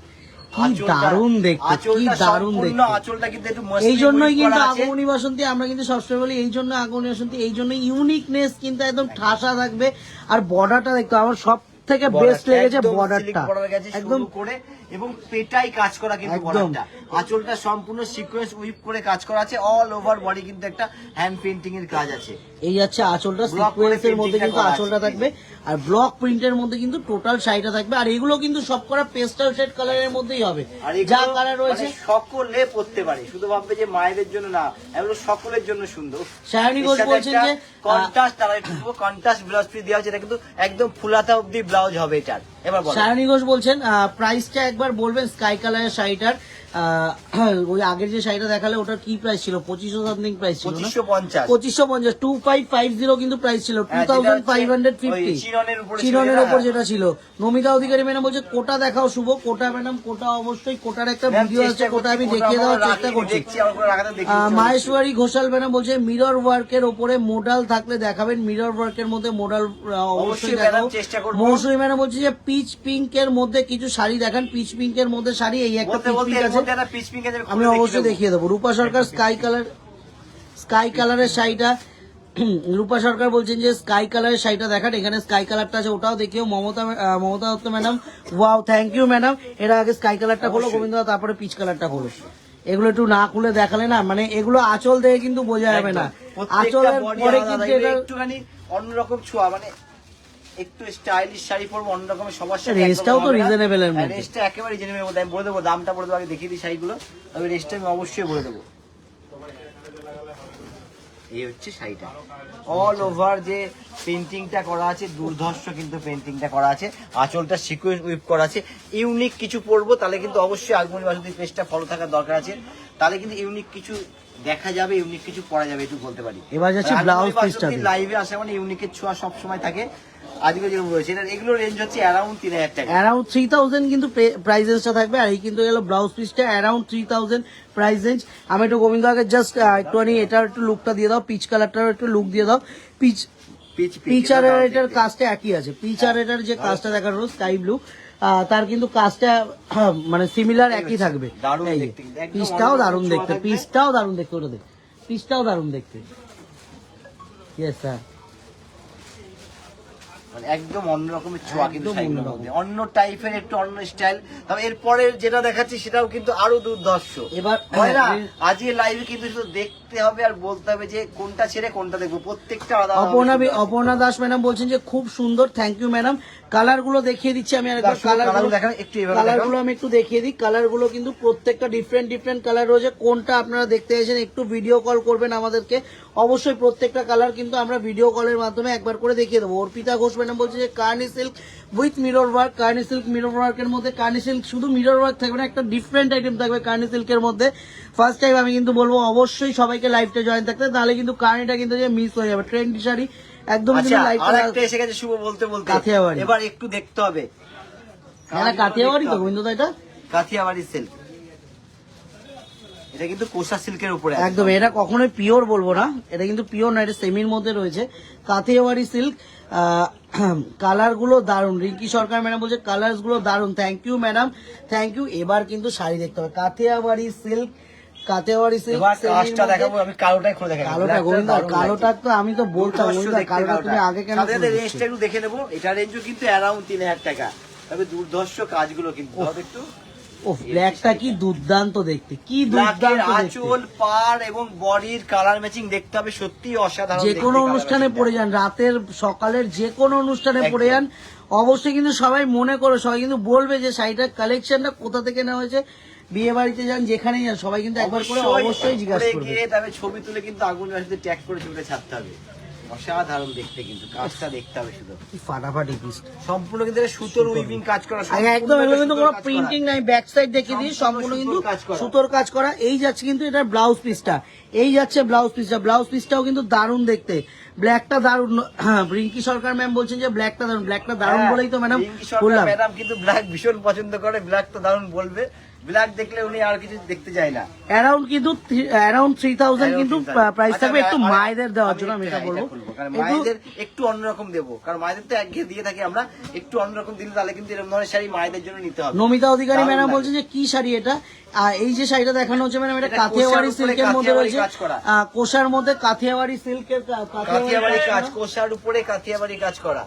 কি দারুণ দেখতে, কি দারুণ দেখতে। আঁচলটা কিন্তু একটু এই জন্যই কিন্তু আগমনী বাসন্তী আমরা কিন্তু সবসময় বলি, এই জন্য আগমনী বাসন্তী, এই জন্য ইউনিকনেস কিন্তু একদম ঠাসা থাকবে। আর বর্ডারটা দেখতে আমার সব থেকে বেস্ট লেগেছে, বর্ডারটা একদম করে এবং পেটাই কাজ করা কিন্তু বর্ডারটা, আঁচলটা সম্পূর্ণ সিকোয়েন্স উইপ করে কাজ করা আছে, অল ওভার বডি কিন্তু একটা হ্যান্ড পেইন্টিং এর কাজ আছে। এই যাচ্ছে আঁচলটা, সিকোয়েন্সের মধ্যে কিন্তু আঁচলটা থাকবে, আর ব্লক প্রিন্টের মধ্যে কিন্তু টোটাল শাড়িটা থাকবে। আর এগুলো কিন্তু সব করা পেস্টাল শেড কালারের মধ্যেই হবে, যা কালার রয়েছে সকলে পরতে পারে, শুধু ভাববে যে মায়েদের জন্য না, এগুলো সকলের জন্য সুন্দর। সায়নী ঘোষ বলছেন যে কন্ট্রাস্ট, তারা একটু কন্ট্রাস্ট ব্লাউজ পিস দেওয়া হচ্ছে, এটা কিন্তু একদম ফুলাতা অবধি ব্লাউজ হবে এটার। এবার সায়নী ঘোষ বলছেন প্রাইসটা একবার বলবেন স্কাই কালারের শাড়িটার, ওই আগের যে শাড়িটা দেখালে ওটার কি প্রাইস ছিল, 2500 সামথিং প্রাইস ছিল, 2550 2550 কিন্তু প্রাইস ছিল, 2550 চিরনের উপর যেটা ছিল। নমিতা অধিকারী ম্যাডাম বলছে কোটা দেখাও শুভ, কোটা ম্যাডাম, কোটা অবশ্যই, কোটার একটা ভিডিও আছে, কোটা আমি দেখিয়ে দেওয়ার চেষ্টা করছি। মাহেশ্বরী ঘোষাল ম্যাডাম বলছে মিরর ওয়ার্কের উপরে মোডাল থাকলে দেখাবেন, মিরর ওয়ার্কের মধ্যে মোডাল অবশ্যই দেখাবো। মৌসুমী ম্যাডাম বলছে যে পিচ পিঙ্কের মধ্যে কিছু শাড়ি দেখান, পিচ পিঙ্কের মধ্যে শাড়ি, এই একটা পিচ পিঙ্ক আছে, আমি অবশ্যই দেখিয়ে দেবো। রূপা সরকার স্কাই কালারের শাড়িটা, রূপা সরকার বলছেন যে স্কাই কালারের শাড়িটা দেখান, এখানে স্কাই কালারটা আছে, ওটাও দেখিও। Mamata Dutta madam, wow thank you madam, এর আগে স্কাই কালারটা হলো গোবিন্দা, তারপরে পিচ কালারটা হলো। এগুলো একটু না খুলে দেখালে না, মানে এগুলো আঁচল দেখে কিন্তু বোঝা যাবে না, আঁচলের পরে কিন্তু এটা একটুখানি অন্যরকম ছোঁয়া, মানে একটু স্টাইলিশ শাড়ি পরবো অন্যরকম, সবার সাথে রেস্টটাও তো রিজনেবল এর মধ্যে, রেস্টটা একেবারে রিজনেবল এর মধ্যে। আমি বলে দেবো, দামটা বলে দেবো, আগে দেখিয়ে দিই শাড়িগুলো, তবে রেস্টটা আমি অবশ্যই বলে দেবো। এই হচ্ছে শাড়িটা, অল ওভার যে পেন্টিংটা করা আছে, দুর্ধর্ষ কিন্তু পেন্টিংটা করা আছে, আঁচলটা সিকোয়েন্স উইপ করা আছে। ইউনিক কিছু পরবো তাহলে কিন্তু অবশ্যই আগমনী বাসন্তী পেজটা ফলো থাকার দরকার আছে, তাহলে কিন্তু ইউনিক কিছু দেখা যাবে, ইউনিক কিছু পরা যাবে, একটু বলতে পারি। এবার যাচ্ছে ব্লাউজ পিসটা, লাইভে আসে মানে ইউনিকের ছোঁয়া সব সময় থাকে। আজকে যেরকম রয়েছে এগুলো রেঞ্জ হচ্ছে অ্যারাউন্ড 3000 টাকা, অ্যারাউন্ড 3000 কিন্তু প্রাইসেসটা থাকবে। আর এই কিন্তু গেল ব্লাউজ পিসটা অ্যারাউন্ড 3000 প্রাইস রেঞ্জ। আমি একটু গোবিন্দ আগে জাস্ট একটুখানি এটার একটু লুকটা দিয়ে দাও, পিচ কালারটার একটু লুক দিয়ে দাও। পিচ আর এটার কাজটা একই আছে, পিচ আর এটার যে কাজটা দেখানো স্কাই ব্লু, তার কিন্তু কাজটা মানে সিমিলার একই থাকবে। পিসটাও দারুণ দেখতে, পিসটাও দারুণ দেখতে, ওটা দেখ, পিসটাও দারুণ দেখতে। ইয়েস স্যার, একদম অন্য রকমের ছোঁয়া কিন্তু শাড়িগুলোর মধ্যে, অন্য টাইপের একটু অন্য স্টাইল। তবে এরপরে যেটা দেখাচ্ছি সেটাও কিন্তু আরো দুর্ধর্ষ। এবার আজকে লাইভে কিন্তু শুধু দেখতে হবে আর বলতে হবে যে কোনটা ছেড়ে কোনটা দেখবো, প্রত্যেকটা আলাদা। অপর্ণা দাস ম্যাডাম বলছেন যে খুব সুন্দর, থ্যাংক ইউ ম্যাডাম। কালার গুলো দেখিয়ে দিচ্ছি আমি, আরেকবার কালার গুলো আমি একটু দেখিয়ে দিই। কালার গুলো কিন্তু প্রত্যেকটা ডিফারেন্ট কালার রয়েছে, কোনটা আপনারা দেখতে এসেছেন একটু ভিডিও কল করবেন আমাদেরকে, অবশ্যই প্রত্যেকটা কালার কিন্তু আমরা ভিডিও কলের মাধ্যমে একবার করে দেখিয়ে দেবো। অর্পিতা ঘোষ ম্যাডাম বলছে যে Carney silk with mirror work, Carney silk mirror ওয়ার্কের মধ্যে, কার্নি সিল্ক শুধু মিরর ওয়ার্ক থাকবে না, একটা ডিফারেন্ট আইটেম থাকবে কার্নি সিল্কের মধ্যে। ফার্স্ট টাইম আমি কিন্তু বলবো অবশ্যই সবাইকে লাইভটা জয়েন থাকতে, তাহলে কিন্তু কার্নিটা কিন্তু যে মিস হয়ে যাবে। ট্রেন্ডি শাড়ি একদম আরেকটা এসে গেছে শুভ বলতে বলতে, কাথিয়াবাড়ি, এবার একটু দেখতে হবে। কাথিয়াবাড়ি তো গোবিন্দদা, এটা কাথিয়াবাড়ি সিল্ক, এটা কিন্তু কোষা সিল্কের উপরে একদম, এটা কখনোই পিওর বলবো না, এটা কিন্তু পিওর না, এটা সেমির মধ্যে রয়েছে কাথিয়াবাড়ি সিল্ক। কালার গুলো দারুন, রিঙ্কি সরকার ম্যাডাম বলছে কালার গুলো দারুন, thank you madam, thank you. এবার কিন্তু শাড়ি দেখতে হবে, কাথিয়াবাড়ি সিল্ক, কাথিয়াবাড়ি সিল্ক। কাজটা দেখাবো, আমি কালোটাই খুলে দেখাবো, কালোটা গোবিন্দ, কালোটা তো আমি তো বলতাম কালোটা তুমি আগে কেন? রেঞ্জটা একটু দেখে নেবো, এটা রেঞ্জও কিন্তু অ্যারাউন্ড 3000 টাকা, তবে দুর্ধর্ষ কাজগুলো কিন্তু একটু। ও ব্ল্যাকটা কি দুর্দান্ত দেখতে, কি দুর্দান্ত আঁচল পাড় এবং বডির কালার ম্যাচিং দেখতে হবে, সত্যি অসাধারণ। যে কোনো অনুষ্ঠানে পরে যান, রাতের সকালের যে কোনো অনুষ্ঠানে পরে যান, অবশ্যই কিন্তু সবাই মনে করে, সবাই কিন্তু বলবে যে শাড়িটার কালেকশনটা কোথা থেকে নেওয়া হয়েছে। বিয়ে বাড়িতে যান, যেখানেই যান, সবাই কিন্তু একবার করে অবশ্যই জিজ্ঞাসা করবে। তবে ছবি তুলে কিন্তু আগুন রাশিতে ট্যাগ করে ছবিটা ছাড়তে হবে। অসাধারণ দেখতে, কিন্তু কাজটা দেখতে হবে শুধু ফাটাফাটি পিস সম্পূর্ণ কিন্তু এটা সুতোর উইভিং কাজ করা, একদম, এগুলো কিন্তু কোনো সুতোর কাজ করা। প্রিন্টিং নাই, ব্যাক সাইড দেখিয়ে দিই, সম্পূর্ণ কিন্তু সুতোর কাজ করা। সুতোর কাজ করা। এই যাচ্ছে কিন্তু এটা ব্লাউজ পিসটা, এই যাচ্ছে ব্লাউজ পিসটা, ব্লাউজ পিসটাও কিন্তু দারুণ দেখতে, ব্ল্যাকটা দারুণ। রিঙ্কি সরকার ম্যাম বলছেন যে ব্ল্যাকটা দারুণ, ব্ল্যাকটা দারুণ বলেই তো ম্যাডাম বললাম। ম্যাডাম কিন্তু ব্ল্যাক ভীষণ পছন্দ করে, ব্ল্যাক তো দারুণ বলবে, ব্ল্যাক দেখলে উনি আর কিছু দেখতে চায় না। অ্যারাউন্ড কিন্তু অ্যারাউন্ড 3000 কিন্তু প্রাইস আচ্ছা, থাকবে। একটু আমি- মায়েদের দেওয়ার আমি জন্য আমি একটু এটা বলবো, কারণ একটু মায়েদের একটু অন্যরকম দেবো, কারণ মায়েদের তো একঘেয়ে দিয়ে থাকি আমরা, একটু অন্যরকম দিলে তাহলে কিন্তু এরকম ধরনের শাড়ি মায়েদের জন্য নিতে হবে। নমিতা অধিকারী দারুণ ম্যাডাম লাগে। বলছে যে কি শাড়ি এটা, এই যে শাড়িটা দেখানো হচ্ছে ম্যাডাম, এটা এটা কাথিয়াওয়াড়ি কোষার উপরে সিল্কের মধ্যে কাথিয়াওয়াড়ি রয়েছে, কাজ করা। কোষার মধ্যে কাথিয়াওয়াড়ি সিল্কের কাথিয়াবাড়ি কাজ, কোষার উপরে কাথিয়াবাড়ি কাজ করা।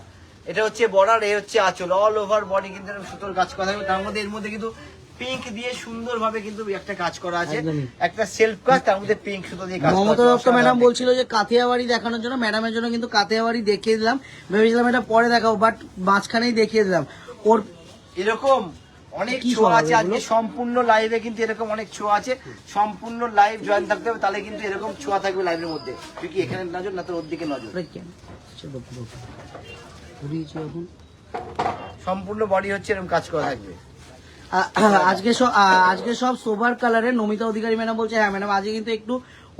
এটা হচ্ছে বর্ডার, এ হচ্ছে আঁচল, অল ওভার বডি কিন্তু এরকম সুতোর কাজ করা থাকবে। তার মধ্যে এর মধ্যে কিন্তু পিঙ্ক দিয়ে সুন্দরভাবে কিন্তু একটা কাজ করা আছে, একদমই। একটা সেলফ কাজ, তার মধ্যে পিঙ্ক সুতো দিয়ে কাজ করা মমতা আছে। দত্ত ম্যাডাম অসাধারণ বলছিল যে কাথিয়াবাড়ি দেখানোর জন্য, ম্যাডামের জন্য কিন্তু কাথিয়াবাড়ি দেখিয়ে দিলাম, ভেবেছিলাম এটা পরে দেখাবো, বাট মাঝখানেই দেখিয়ে দিলাম। ওর এরকম অনেক কি ছোঁয়া স্বভাব আছে আজকে, এগুলো? সম্পূর্ণ লাইভে কিন্তু এরকম অনেক ছোঁয়া আছে, সম্পূর্ণ লাইভ জয়েন থাকতে হবে, তাহলে কিন্তু এরকম ছোঁয়া থাকবে লাইভের মধ্যে। তুই কি এখানে নজর না তোর ওর দিকে নজর, ওটা কেন? চলো, পুরো ঘুরিয়েছি এখন। সম্পূর্ণ বডি হচ্ছে এরকম কাজ করা থাকবে। আজকে সব সোবার কালারের। নমিতা অধিকারী ম্যাডাম বলছে হ্যাঁ ম্যাডাম আজকে কিন্তু একটু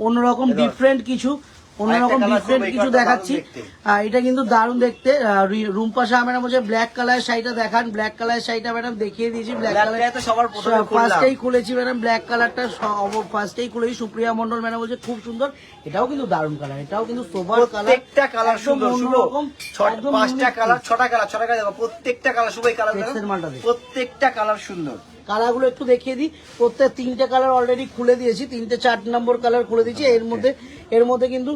অন্যরকম ডিফারেন্ট কিছু, অন্যরকম আরেকটা colour ডিফারেন্ট খুব, এই কিছু colourটা দেখাচ্ছি। দারুণ দেখতে। এটা কিন্তু দারুণ দেখতে। রুম্পা শাহ ম্যাডাম বলছে ব্ল্যাক কালার শাড়িটা দেখান, ব্ল্যাক কালার শাড়িটা ম্যাডাম দেখিয়ে দিয়েছি। ব্ল্যাক Black কালার টা তো সবার প্রথমে খুললাম। ফার্স্টেই খুলেছি ম্যাডাম, ব্ল্যাক কালারটা ফার্স্টেই খুলেছি। সুপ্রিয়া মন্ডল ম্যাডাম বলছে খুব সুন্দর, এটাও কিন্তু দারুণ কালার, এটাও কিন্তু সোবার কালার, প্রত্যেকটা কালার সুন্দর, অন্যরকম, একদম পাঁচটা unique কালার, ছটা কালার দেখো, প্রত্যেকটা কালার সবাই কালার, Textile মালটা দেখো। প্রত্যেকটা কালার সুন্দর। কালারগুলো একটু দেখিয়ে দিই। প্রত্যেক তিনটে কালার অলরেডি খুলে দিয়েছি, 4 নম্বর কালার খুলে দিয়েছি। এর মধ্যে কিন্তু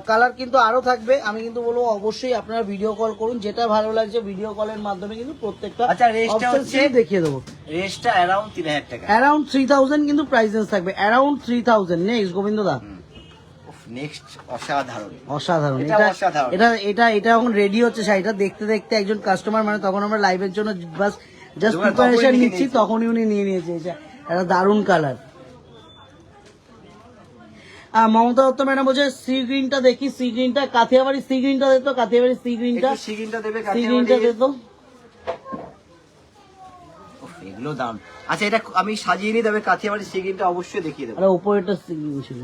কালার কিন্তু আরো থাকবে। আমি কিন্তু বলবো অবশ্যই আপনারা ভিডিও কল করুন, যেটা ভালো লাগছে ভিডিও কলের মাধ্যমে কিন্তু প্রত্যেকটা আচ্ছা, রেঞ্জটা options হচ্ছে কিন্তু দেখিয়ে দেবো। রেঞ্জটা অ্যারাউন্ড 3000 টাকা, অ্যারাউন্ড 3000 কিন্তু প্রাইস রেঞ্জ থাকবে, অ্যারাউন্ড 3000। নেক্সট গোবিন্দ দা, নেক্সট অসাধারণ, অসাধারণ। এটা এটা অসাধারণ। এটা এটা এটা এখন রেডি হচ্ছে শাড়িটা, দেখতে দেখতে একজন কাস্টমার, মানে তখন আমরা লাইভের জন্য বাস জাস্ট তখনই প্রিপারেশন নিয়ে নিচ্ছি, নিয়েছে। তখনই উনি নিয়ে নিয়েছে। এটা দারুণ কালার। মমতা দত্ত ম্যাডাম বলছে সি গ্রিনটা দেখি, সি গ্রিনটা, কাথিয়াবাড়ি সি গ্রিনটা দেখতো, কাথিয়াবাড়ি সি গ্রিনটা, একটু সিগিনটা দেবে, সি গ্রিনটা দেখতো। এগুলো দাম। আচ্ছা, এটা আমি সাজিয়ে নিয়ে দেবে, কাথিয়াবাড়ি সিগিনটা অবশ্যই দেখিয়ে দেবো। আরে উপরেটা সি গ্রিন ছিল,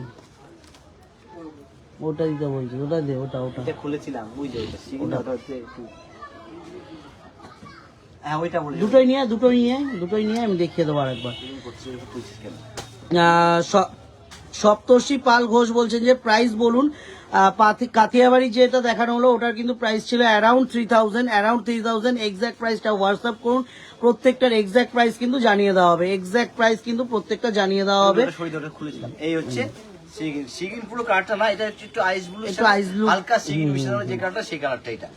ওটা দিতে বলছি, ওটা দে, ওটা এটা খুলেছিলাম, বুঝছো, এটা সিগিনটা ওটা হচ্ছে একটু, হ্যাঁ ওইটা বলে দুটোই নিয়ে আমি দেখিয়ে দেবো আরেকবার। তুলছিস কেন? সপ্তর্ষি পাল ঘোষ বলছেন যে প্রাইস বলুন। কাথিয়াবাড়ি যেটা দেখানো হলো ওটার কিন্তু প্রাইস ছিল অ্যারাউন্ড 3000, এক্সাক্ট প্রাইসটা হোয়াটসঅ্যাপ করুন, প্রত্যেকটার এক্সাক্ট প্রাইস কিন্তু জানিয়ে দেওয়া হবে, এক্সাক্ট প্রাইস কিন্তু প্রত্যেকটা জানিয়ে দেওয়া হবে। ওটা সরিয়ে দাও, ওটা খুলেছিলাম। এই হচ্ছে সিগিন, সিগিন পুরো কালারটা না, এটা হচ্ছে একটু আইস ব্লু, একটু ice blue। হালকা সিগিন মিশানো যে কালারটা, সেই কালারটা এটা।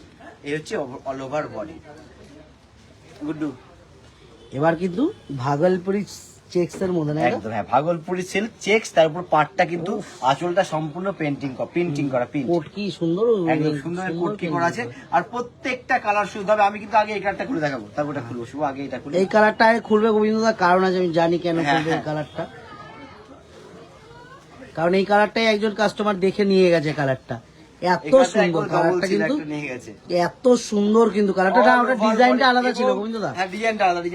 এই হচ্ছে অল ওভার বডি। গুড্ডু, এবার কিন্তু ভাগলপুরি চেক্স এর মধ্যে না এটা? একদম হ্যাঁ, ভাগলপুরি সিল্ক চেক্স, তার উপর পাটটা কিন্তু আঁচলটা সম্পূর্ণ প্রিন্টিং করা, প্রিন্ট কোট কি সুন্দর, একদম সুন্দর কোট কি করা আছে, আর প্রত্যেকটা কালার শুধু হবে। আমি কিন্তু আগে এই কালারটা খুলে দেখাবো, তারপর এটা খুলবো, শুভ আগে এটা খুলে। এই কালারটা আগে খুলবে গোবিন্দদা, কারণ আছে, আমি জানি কেন হ্যাঁ, খুলবে এই হ্যাঁ। কালারটা, কারণ এই কালারটাই একজন কাস্টমার দেখে নিয়ে গেছে কালারটা। এত সুন্দর কালারটা কিন্তু, নিয়ে গেছে। এত সুন্দর কিন্তু কালারটা, ওটা ডিজাইনটা আলাদা ছিল গোবিন্দদা, হ্যাঁ, ডিজাইনটা আলাদা,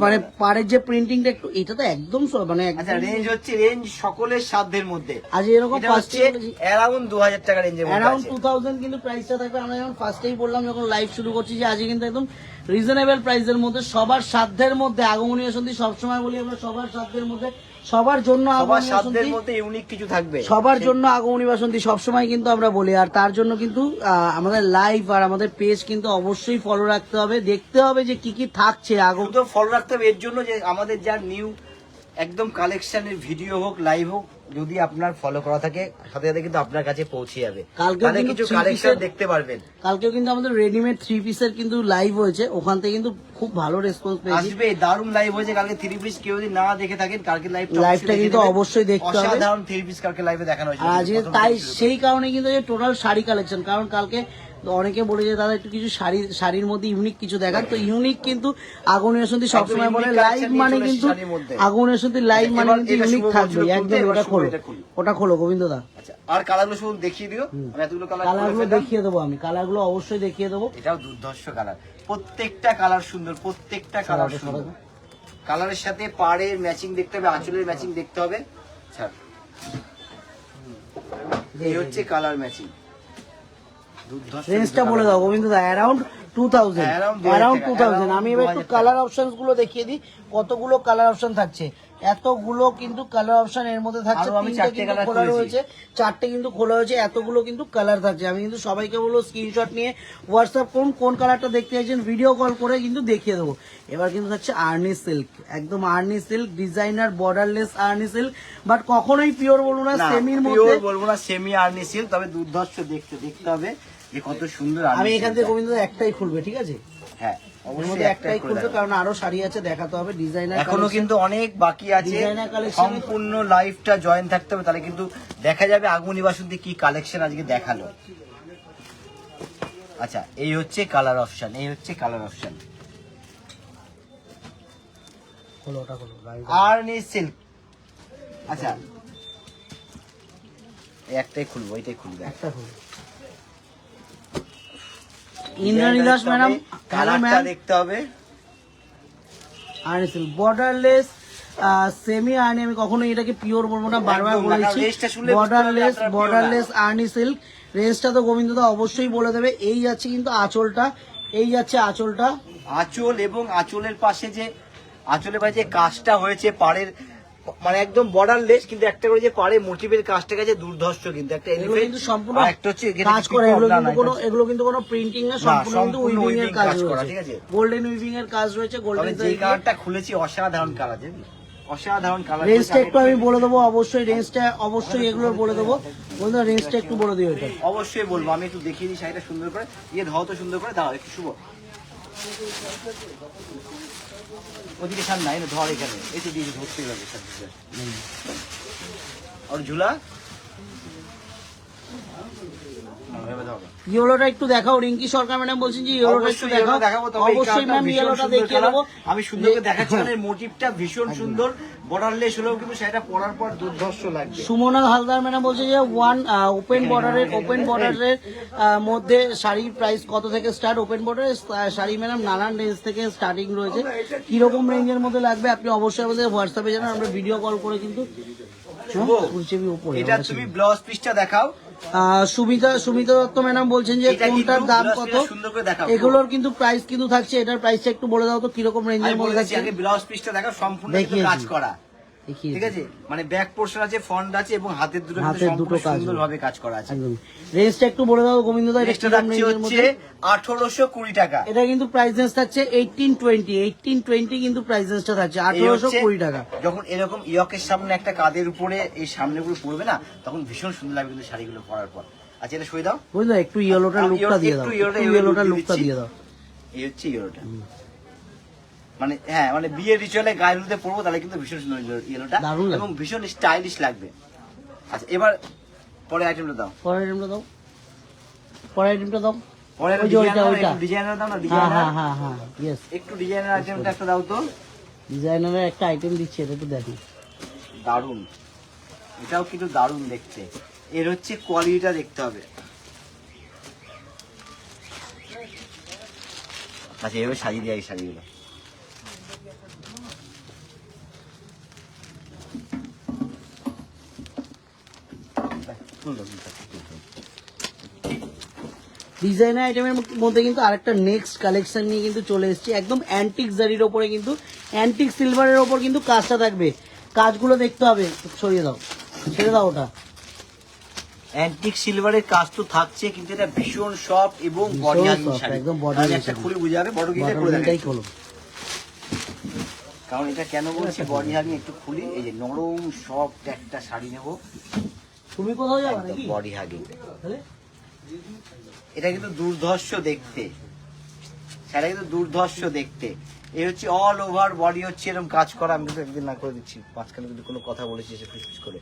মানে পাড়ের যে প্রিন্টিংটা একটু, এটা তো একদম মানে আচ্ছা, রেঞ্জ হচ্ছে রেঞ্জ সকলের সাধ্যের মধ্যে। আজ এরকম এটা ফার্স্ট হচ্ছে অ্যারাউন্ড 2000 টাকা রেঞ্জের মধ্যে অ্যারাউন্ড আছে। 2000 কিন্তু প্রাইসটা থাকবে। আমরা যখন ফার্স্টেই বললাম যখন লাইভ শুরু করছি যে আজকে কিন্তু একদম রিজনেবল প্রাইসের মধ্যে, সবার সাধ্যের মধ্যে। আগমনী বাসন্তী সবসময় বলি আমরা, সবার সাধ্যের মধ্যে, সবার জন্য সবার আগমনী সাধ্যের বাসন্তী, মধ্যে ইউনিক কিছু থাকবে সবার জন্য আগমনী বাসন্তী সবসময় কিন্তু আমরা বলি। আর তার জন্য কিন্তু আমাদের লাইভ আর আমাদের পেজ কিন্তু অবশ্যই ফলো রাখতে হবে, দেখতে হবে যে কি কি থাকছে শুধু ফলো রাখতে হবে এর জন্য যে আমাদের যা নিউ একদম কালেকশনের ভিডিও হোক, লাইভ হোক, যদি আপনার ফলো করা থাকে সাথে সাথে কিন্তু আপনার কাছে পৌঁছে যাবে, কালকেও তাহলে কিন্তু কিছু 3 কালেকশন piece-এর দেখতে পারবেন। কালকেও কিন্তু আমাদের রেডিমেড 3 পিসের কিন্তু লাইভ হয়েছে, ওখান থেকে কিন্তু খুব ভালো রেসপন্স পেয়েছি। আসবে, দারুণ লাইভ হয়েছে কালকে 3 পিস। কেউ যদি না দেখে থাকেন কালকে লাইভটা কিন্তু অবশ্যই দেখতে হবে। অসাধারণ 3 পিস কালকে লাইভে দেখানো হয়েছে। আর আজকে তাই সেই কারণে কিন্তু টোটাল শাড়ি কালেকশন, কারণ কালকে তো অনেকে বলে যে দাদা একটু কিছু শাড়ির মধ্যে ইউনিক কিছু দেখান, তো ইউনিক কিন্তু আগুন বাসন্তী সবসময় বলে লাইভ মানে কিন্তু আগুন বাসন্তী লাইভ মানে কিন্তু ইউনিক থাকবে একদম। ওটা খোলো গোবিন্দ দা। আচ্ছা, আর কালারগুলো শুধু দেখিয়ে দিও, আমি এতগুলো কালারগুলো দেখিয়ে দেবো, আমি কালারগুলো অবশ্যই দেখিয়ে দেবো। এটাও দুর্ধর্ষ কালার, প্রত্যেকটা কালার সুন্দর, প্রত্যেকটা কালার সুন্দর। কালারের সাথে পাড়ের ম্যাচিং দেখতে হবে, আঁচলের ম্যাচিং দেখতে হবে। ছাড়, এই হচ্ছে কালার ম্যাচিং। রেঞ্জটা বলে দাও গোবিন্দ দা। Around 2000, around 2000। আমি এবার একটু কালার অপশনস গুলো দেখিয়ে দিই, কতগুলো কালার অপশন থাকছে। এতগুলো কিন্তু কালার অপশন এর মধ্যে থাকছে, তিনটে কিন্তু খোলা রয়েছে, চারটে কিন্তু খোলা হয়েছে, এতগুলো কিন্তু কালার থাকছে। আমি কিন্তু সবাইকে বলবো স্ক্রিনশট নিয়ে হোয়াটসঅ্যাপ করুন, কোন কালারটা দেখতে চাইছেন ভিডিও কল করে কিন্তু দেখিয়ে দেবো। এবার কিন্তু থাকছে আর্নি সিল্ক, একদম Arni silk, designer borderless Arni silk, but কখনোই পিওর বলবো না, সেমির মধ্যে বলবো না, সেমি আর্নি সিল্ক, তবে দুর্ধর্ষ দেখতে হবে যে কত সুন্দর। আমি এখান থেকে গোবিন্দ একটাই খুলবে, ঠিক আছে? হ্যাঁ, অবশ্যই একটাই খুলবে, কারণ আরো শাড়ি আছে দেখাতে হবে। ডিজাইনার এখনো কিন্তু অনেক বাকি আছে, সম্পূর্ণ লাইফটা জয়েন থাকতে হবে, তাহলে কিন্তু দেখা যাবে আগুনি বাসন্তী কি কালেকশন আজকে দেখালো। আচ্ছা, এই হচ্ছে কালার অপশন, এই হচ্ছে কালার অপশন। আর্নি সিল্ক। আচ্ছা, একটাই খুলবো, এইটাই খুলবে, একটা খুলবে। ইন্দ্রাণী দাস ম্যাডাম, কালারটা দেখতে হবে। আর্নি সিল্ক বর্ডারলেস সেমি আর্নি, আমি কখনো এটাকে পিওর বলবো না, বারবার বলেছি। Borderless Arni silk. রেঞ্জটা তো গোবিন্দ দা অবশ্যই বলে দেবে। এই যাচ্ছে কিন্তু আঁচলটা, এই যাচ্ছে আঁচলটা, আঁচল এবং আঁচলের পাশে যে আঁচলের পাশে যে কাজটা হয়েছে পাড়ের, মানে একদম বর্ডারলেস, কিন্তু একটা করে যে পাড়ে মোটিভের কাজটা গেছে দুর্ধর্ষ, কিন্তু একটা এলিফ্যান্ট কিন্তু সম্পূর্ণ একটা হচ্ছে কাজ করে। এগুলো কিন্তু কোনো প্রিন্টিং না, সম্পূর্ণ কিন্তু উইভিং এর কাজ রয়েছে, ঠিক আছে? গোল্ডেন উইভিং এর কাজ রয়েছে। গোল্ডেন যে কালারটা খুলেছি অসাধারণ কালার, জানি অসাধারণ কালার। রেঞ্জটা একটু আমি বলে দেবো, অবশ্যই রেঞ্জটা অবশ্যই এগুলোর বলে দেবো। বন্ধুরা রেঞ্জটা একটু বলে দিও। এটা অবশ্যই বলবো, আমি একটু দেখিয়ে দিই শাড়িটা সুন্দর করে, ইয়ে ধাও তো সুন্দর করে দাও একটু। শুভ ওদিকে সার নাই, ধর এখানে এই তো দিয়ে ধরতে হবে আর ঝুলা। ইয়েলোটা একটু দেখাও, রিঙ্কি সরকার ম্যাডাম বলছেন যে ইয়েলোটা একটু দেখাও। অবশ্যই ম্যাম ইয়েলোটা দেখিয়ে দেবো। আমি সুন্দর করে দেখাচ্ছি, কারণ এর মোটিভটা ভীষণ সুন্দর, বর্ডারলেস হলেও কিন্তু সেটা পরার পর দুর্ধর্ষ লাগবে। সুমনা হালদার ম্যাডাম বলছে যে ওপেন বর্ডারের মধ্যে শাড়ির প্রাইস কত থেকে স্টার্ট? ওপেন বর্ডারের শাড়ি ম্যাডাম নানান রেঞ্জ থেকে স্টার্টিং রয়েছে, কিরকম রেঞ্জের মধ্যে লাগবে আপনি অবশ্যই আমাদের হোয়াটসঅ্যাপে জানান, আমরা ভিডিও কল করে কিন্তু। এটা তুমি ব্লাউজ পিসটা দেখাও। সুমিতা দত্ত ম্যাডাম বলছেন যে কোনটার দাম কত? এগুলোর কিন্তু প্রাইস কিন্তু থাকছে, এটার প্রাইসটা একটু বলে দাও তো কিরকম রেঞ্জের মধ্যে থাকছে। ব্লাউজ পিসটা দেখাও, সম্পূর্ণ কাজ করা, ঠিক আছে? মানে ব্যাক পোর্শন আছে, ফ্রন্ট আছে এবং হাতের দুটো সুন্দরভাবে কাজ করা আছে। রেঞ্জটা একটু বলে দাও গোবিন্দ দা। এটা হচ্ছে 1820 টাকা। এটা কিন্তু প্রাইস রেঞ্জ থাকছে 1820 কিন্তু প্রাইস রেঞ্জটা থাকছে 1820 টাকা। যখন এরকম ইয়কের সামনে একটা কাঁধের উপরে এই সামনেগুলো পড়বে না, তখন ভীষণ সুন্দর লাগবে কিন্তু শাড়িগুলো পরার পর। আচ্ছা, এটা সই দাও বুঝলো, একটু ইয়েলোটার লুকটা দিয়ে দাও, ইয়েলোটার লুকটা দিয়ে দাও। এই হচ্ছে ইয়েলোটা, মানে হ্যাঁ, মানে বিয়ের রিচুয়ালে গায়ে হলুদে পরবো, তাহলে কিন্তু ভীষণ সুন্দর ইয়েলোটা এবং ভীষণ স্টাইলিশ লাগবে। আচ্ছা, এবার পরের আইটেমটা দাও, পরের আইটেমটা দাও। পরের ডিজাইনার দাও না, হ্যাঁ ইয়েস, একটু ডিজাইনার আইটেমটা একটা দাও তো। ডিজাইনারের একটা আইটেম দিচ্ছি, এটা একটু দেখি। দারুন, এটাও কিন্তু দারুন দেখতে। এর হচ্ছে কোয়ালিটিটা দেখতে হবে। আচ্ছা, এভাবে সাজিয়ে দেয় এই শাড়িগুলো। ডিজাইনার আইটেমের মধ্যে কিন্তু আরেকটা নেক্সট কালেকশন নিয়ে কিন্তু চলে এসেছি, একদম অ্যান্টিক জারির ওপরে কিন্তু অ্যান্টিক সিলভারের ওপর কিন্তু কাজটা থাকবে। কাজগুলো দেখতে হবে, সরিয়ে দাও, ছেড়ে দাও ওটা। অ্যান্টিক সিলভারের কাজ তো থাকছে, কিন্তু এটা ভীষণ সফট এবং বডি হাগিং শাড়ি, একদম বডি হাগিং। একটা খুলে বুঝে যাবে, বড় গিয়ে করে দেখাই হলো, কারণ এটা কেন বলছি বডি হাগিং। একটু খুলি, এই যে নরম সফট একটা শাড়ি নেব। তুমি কোথাও যাবে নাকি? বডি হাগিং, এটা কিন্তু দুর্ধর্ষ দেখতে, সেটা কিন্তু দুর্ধর্ষ দেখতে। এই হচ্ছে অল ওভার বডি হচ্ছে এরকম কাজ করা। আমি কিন্তু একদিন না করে দিচ্ছি, মাঝখানে কিন্তু কোনো কথা বলেছি এসে ফিস করে।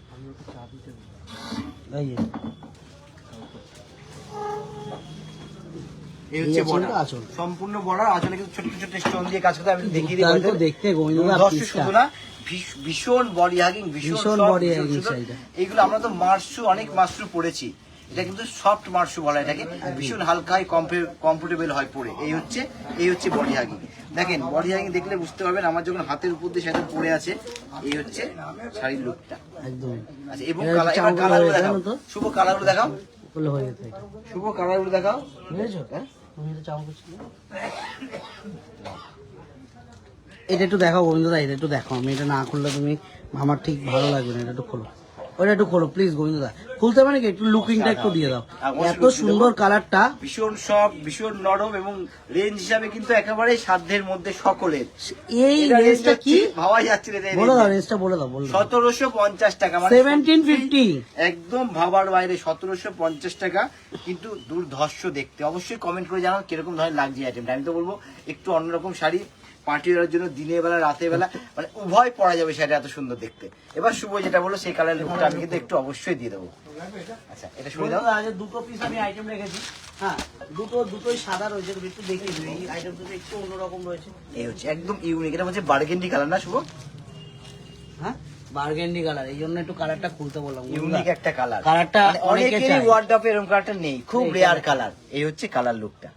এই হচ্ছে আছে বর্ডার, আঁচল। সম্পূর্ণ বর্ডার, আঁচলে কিন্তু ছোট ছোট স্টোন দিয়ে কাজ করতে আমি দেখিয়ে দিই। দুর্দান্ত দেখতে গোবিন্দদা দর্শক পিসটা। শুধু না, ভীষণ বডি হাগিং, ভীষণ ভীষণ soft, body ভীষণ hugging সুন্দর। শাড়িটা। এইগুলো আমরা তো মার্শু, অনেক মার্শু পরেছি, এটা কিন্তু সফট মার্শু বলা এটাকে, ভীষণ হালকাই কমফোর্টেবল হয় পরে। এই হচ্ছে বডি হাগিং। দেখেন বডি হাগিং দেখলে বুঝতে পারবেন, আমার যখন হাতের উপর দিয়ে সেটা পরে আছে, এই হচ্ছে শাড়ির লুকটা একদম। আচ্ছা। এবং এটা কালার, এবার চাউল কালারগুলো হয়ে দেখাও, গেল তো? শুভ কালারগুলো দেখাও, বলে হয়ে যেত এটা। শুভ কালারগুলো দেখাও। বুঝেছো? তুমি এটা চাও করছিলে? এটা একটু দেখাও গোবিন্দদা, এটা একটু দেখো। আমি এটা না খুললে তুমি, আমার ঠিক ভালো লাগবে না। এটা একটু খোলো, ওটা একটু খোলো প্লিজ গোবিন্দদা। খুলতে পারে কি? একটু লুকিংটা একটু দিয়ে দাও। এত সুন্দর কালারটা, ভীষণ সফট, ভীষণ নরম, এবং রেঞ্জ হিসাবে কিন্তু একেবারে সাধ্যের মধ্যে সকলের। এই রেঞ্জটা কি ভাবা যাচ্ছে না, বলে দাও, রেঞ্জটা বলে দাও। 1750 টাকা, মানে 1750 একদম ভাবার বাইরে। 1750 টাকা, কিন্তু দুর্ধর্ষ দেখতে। অবশ্যই কমেন্ট করে জানাও কিরকম ধরনের লাগছে আইটেমটা। আমি তো বলবো একটু অন্যরকম শাড়ি, পার্টি ওয়ারের জন্য দিনের বেলা রাতের বেলা মানে উভয় পরা যাবে শাড়ি, এত সুন্দর দেখতে। এবার শুভ যেটা বললো সেই কালার লুকটা আমি কিন্তু একটু অবশ্যই দিয়ে দেবো। আচ্ছা, এটা শুনে দাও। আগে দুটো পিস আমি আইটেম রেখেছি। হ্যাঁ, দুটোই সাদা রয়েছে, তুমি একটু দেখিয়ে দিবে। এই আইটেম দুটো একটু অন্যরকম রয়েছে। এই হচ্ছে একদম ইউনিক, এটা হচ্ছে বার্গেন্ডি কালার না শুভ? হ্যাঁ, বার্গেন্ডি কালার, এই জন্য একটু কালারটা খুলতে বললাম। ইউনিক একটা কালার, কালারটা অনেকে অনেকেরই চায়। ওয়ার্ডরোবে এরকম কালারটা নেই, খুব রেয়ার কালার। এই হচ্ছে কালার লুকটা।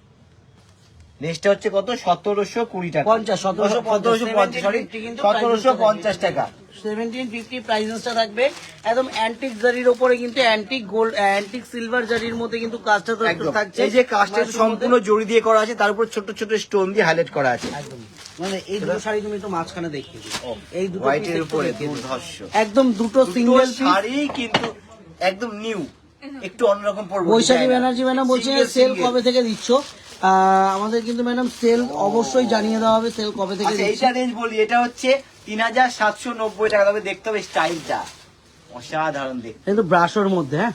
নেক্সটটা হচ্ছে কত? 1720 টাকা, 1750 টাকা। 1750 প্রাইসেসটা থাকবে। একদম অ্যান্টিক জারির উপরে কিন্তু অ্যান্টিক গোল্ড, অ্যান্টিক সিলভার জারির মধ্যে কিন্তু কাজটা তো একদম থাকছে। এই যে কাজটা সম্পূর্ণ জড়ি দিয়ে করা আছে, তার উপর ছোট ছোট স্টোন দিয়ে হাইলাইট করা আছে। একদম, মানে এই দুটো শাড়ি তুমি তো মাঝখানে দেখিয়ে দিও। এই দুটো হোয়াইটের piece উপরে দেখিয়ে দিও। দুর্ধর্ষ একদম দুটো দুটো সিঙ্গেল শাড়ি, কিন্তু একদম নিউ, একটু অন্যরকম পড়বো। বৈশাখী ব্যানার্জি ম্যাডাম বলছে সেল কবে থেকে দিচ্ছ? আমাদের কিন্তু ম্যাডাম সেল অবশ্যই জানিয়ে দেওয়া হবে, সেল কবে থেকে আচ্ছা, দিচ্ছি। এইটা রেঞ্জ বলি, এটা হচ্ছে 3790 টাকা। তবে দেখতে হবে স্টাইলটা অসাধারণ দেখতে। কিন্তু ব্রাশোর মধ্যে, হ্যাঁ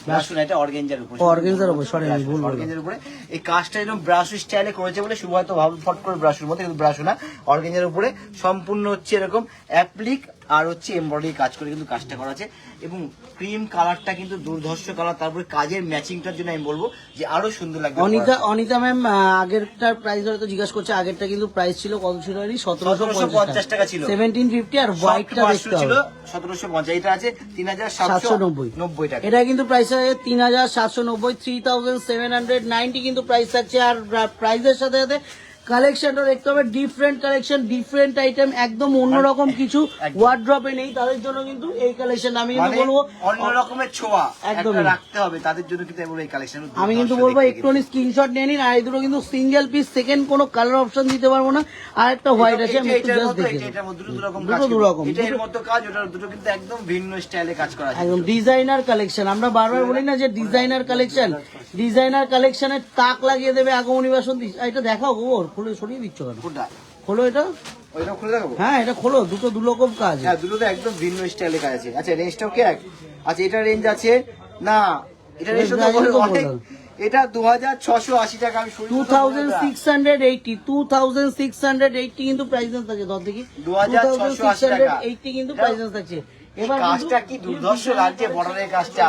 ব্রাশু না, এটা অর্গানজার উপরে। অর্গানজার উপরে, সরি আমি ভুল বললাম। অর্গানজার উপরে এই কাজটা এরকম ব্রাশু স্টাইলে করেছে বলে শুভ হয়তো ভাব ফট করে ব্রাশুর মধ্যে, কিন্তু ব্রাশু না, অর্গানজার উপরে সম্পূর্ণ হচ্ছে এরকম অ্যাপ্লিক আর হচ্ছে এমব্রয়ডারি কাজ করে কিন্তু কাজটা করা আছে। এবং ক্রিম কালারটা কিন্তু দুর্ধর্ষ কালার, তারপরে কাজের ম্যাচিংটার জন্য আমি বলবো যে আরো সুন্দর লাগবে। অনিতা ম্যাম আগেরটার প্রাইস হয়তো জিজ্ঞাসা করছে। আগেরটা কিন্তু প্রাইস ছিল কত ছিল? 1750 টাকা ছিল। 1750। আর হোয়াইটটা দেখতে ছিল হবে 1750, এটা আছে 3790 টাকা। এটা কিন্তু প্রাইস আছে 3790, 3790 কিন্তু প্রাইস থাকছে। আর প্রাইসের সাথে সাথে কালেকশনটা দেখতে হবে, ডিফারেন্ট কালেকশন, ডিফারেন্ট আইটেম, একদম অন্যরকম কিছু ওয়ার্ড্রপে নেই। তাদের জন্য কিন্তু এই কালেকশন আমি কিন্তু বলবো অন্য রকমের ছোঁয়া একদমই একটা রাখতে হবে তাদের জন্য, কিন্তু এই কালেকশন আমি কিন্তু বলবো একটুখানি স্ক্রিনশট নিয়ে নিন। আর এই দুটো কিন্তু সিঙ্গেল পিস, সেকেন্ড কোনো কালার অপশন দিতে পারবো না। আর একটা হোয়াইট আছে, আমি একটু জাস্ট দেখে দুটো দু রকম, এটার মতো কাজ, ওটার দুটো কিন্তু একদম ভিন্ন স্টাইলে কাজ করা আছে। একদম ডিজাইনার কালেকশন। আমরা বারবার বলি না যে ডিজাইনার কালেকশন, ডিজাইনার কালেকশনের তাক লাগিয়ে দেবে আগমনী বাসন্তী। এটা দেখাও গোবর, খুলে সরিয়ে দিচ্ছ কেন? কোনটা? খোলো এটা। ওইটা খুলে দেখাবো? হ্যাঁ, এটা খোলো, দুটো দু রকম কাজ। হ্যাঁ, দুটোতে একদম ভিন্ন স্টাইলে কাজ আছে। আচ্ছা, রেঞ্জটাও কি এক? আচ্ছা, এটা রেঞ্জ আছে না, এটা রেঞ্জ তো অনেক, এটা 2680 টাকা। আমি 2680, 2680 কিন্তু প্রাইসেস আছে। ধর দেখি 2680 কিন্তু প্রাইসেস আছে। এবার কাজটা কি দুর্ধর্ষ লাগছে, বর্ডারের কাজটা।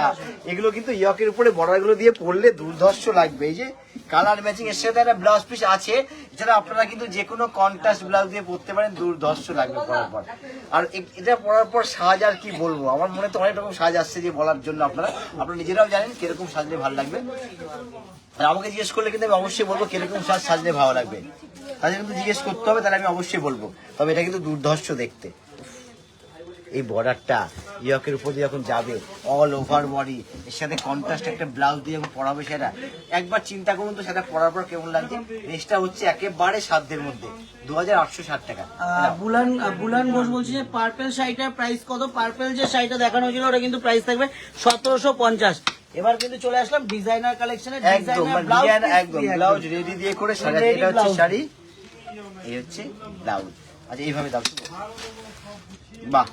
এগুলো কিন্তু ইয়কের উপরে বর্ডার গুলো দিয়ে পরলে দুর্ধর্ষ লাগবে। এই যে কালার ম্যাচিং, এর সাথে একটা ব্লাউজ পিস আছে। এছাড়া আপনারা কিন্তু যে কোনো কন্ট্রাস্ট ব্লাউজ দিয়ে পরতে পারেন, দুর্ধর্ষ লাগবে পরার পর। আর এটা পরার পর সাজ আর কি বলবো, আমার মনে তো অনেক রকম সাজ আসছে যে বলার জন্য। আপনারা নিজেরাও জানেন কিরকম সাজলে ভালো লাগবে। আর আমাকে জিজ্ঞেস করলে কিন্তু আমি অবশ্যই বলবো কিরকম সাজলে ভালো লাগবে। তাহলে কিন্তু জিজ্ঞেস করতে হবে, তাহলে আমি অবশ্যই বলবো। তবে এটা কিন্তু দুর্ধর্ষ দেখতে। এই বর্ডারটা ইয়কের উপর দিয়ে যখন যাবে, অল ওভার বডি, এর সাথে কন্ট্রাস্ট একটা ব্লাউজ দিয়ে যখন পরাবে, সেটা একবার চিন্তা করুন তো সেটা পরার পর কেমন লাগছে। রেঞ্জটা হচ্ছে একেবারে সাধ্যের মধ্যে, 2860 টাকা। বুলান ঘোষ বলছি যে পার্পেল শাড়িটার প্রাইস কত? পার্পেল যে শাড়িটা দেখানো হয়েছিল ওটা কিন্তু প্রাইস থাকবে 1750। এবার কিন্তু চলে আসলাম ডিজাইনার কালেকশনে। একদম ব্লাউজ রেডি দিয়ে করে শাড়ি, এটা হচ্ছে শাড়ি, এই হচ্ছে ব্লাউজ। আচ্ছা, এইভাবে দাও। বাহ,